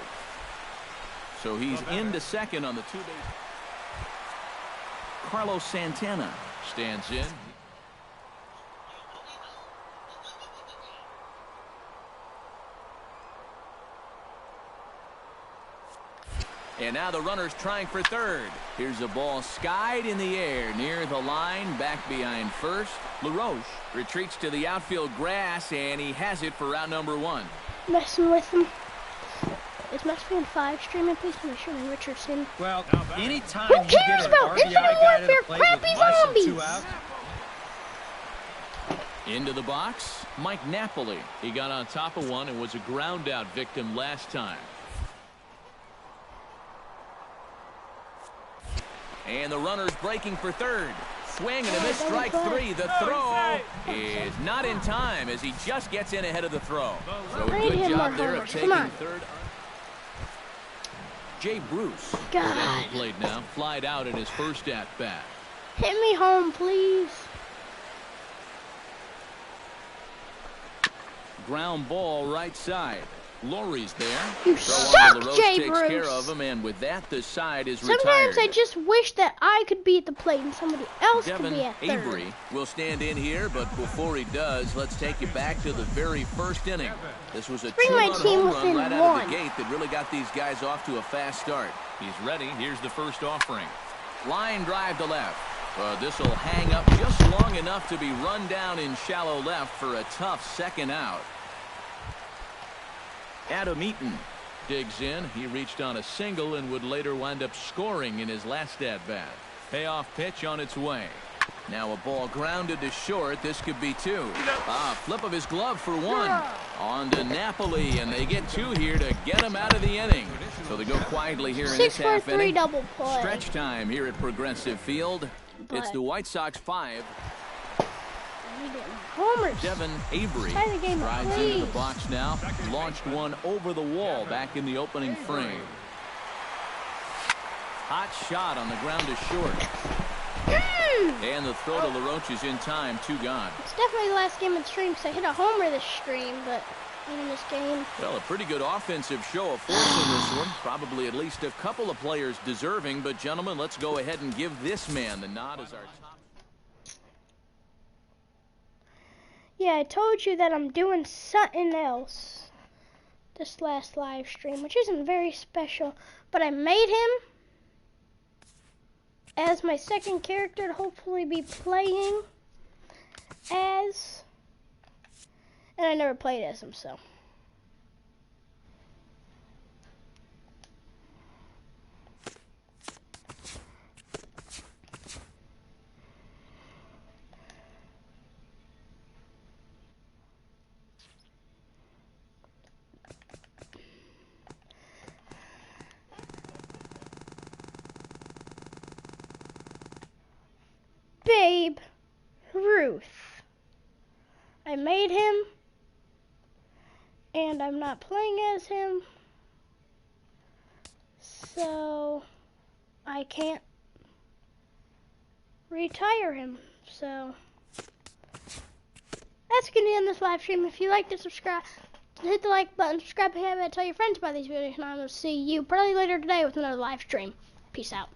So he's into second on the 2-base. Carlos Santana stands in. And now the runner's trying for third. Here's a ball skied in the air near the line, back behind first. LaRoche retreats to the outfield grass, and he has it for round number 1. Messing with him. Is Mexican 5 streaming, please? I'm showing Richardson. Well, anytime Who you get cares an about RBI Infinite guy to Warfare the plate with crappy less than 2 zombies? outs, Into the box, Mike Napoli. He got on top of one and was a ground out victim last time. And the runner's breaking for third. Swing and a miss, strike three. The throw is not in time as he just gets in ahead of the throw. So a good job there of taking third. Jay Bruce played now, flied out in his first at-bat. Hit me home, please. Ground ball right side. Laurie's there. You suck, Jay takes Bruce. Care of him, and with that, the side is Sometimes retired. I just wish that I could be at the plate and somebody else could be at third. Avery will stand in here, but before he does, let's take you back to the very first inning. This was a two-run home run right out of the gate that really got these guys off to a fast start. He's ready. Here's the first offering. Line drive to left. This will hang up just long enough to be run down in shallow left for a tough second out. Adam Eaton digs in. He reached on a single and would later wind up scoring in his last at-bat. Payoff pitch on its way. Now a ball grounded to short. This could be two. Flip of his glove for one. On to Napoli, and they get two here to get him out of the inning. So they go quietly here in this half inning. Double play. Stretch time here at Progressive Field. It's the White Sox 5. Deven Avery rides into the box now. Launched one over the wall back in the opening frame. Hot shot on the ground to short. And the throw to LaRoche is in time. Two gone. It's definitely the last game of the stream because I hit a homer this stream, but in this game. Well, a pretty good offensive show of force in this one. Probably at least a couple of players deserving. But, gentlemen, let's go ahead and give this man the nod as our top. Yeah, I told you that I'm doing something else this last live stream, which isn't very special, but I made him as my second character to hopefully be playing as, and I never played as him, so. Babe Ruth. I made him, and I'm not playing as him, so I can't retire him. So that's going to end this live stream. If you liked it, subscribe, hit the like button, subscribe if you haven't, tell your friends about these videos, and I will see you probably later today with another live stream. Peace out.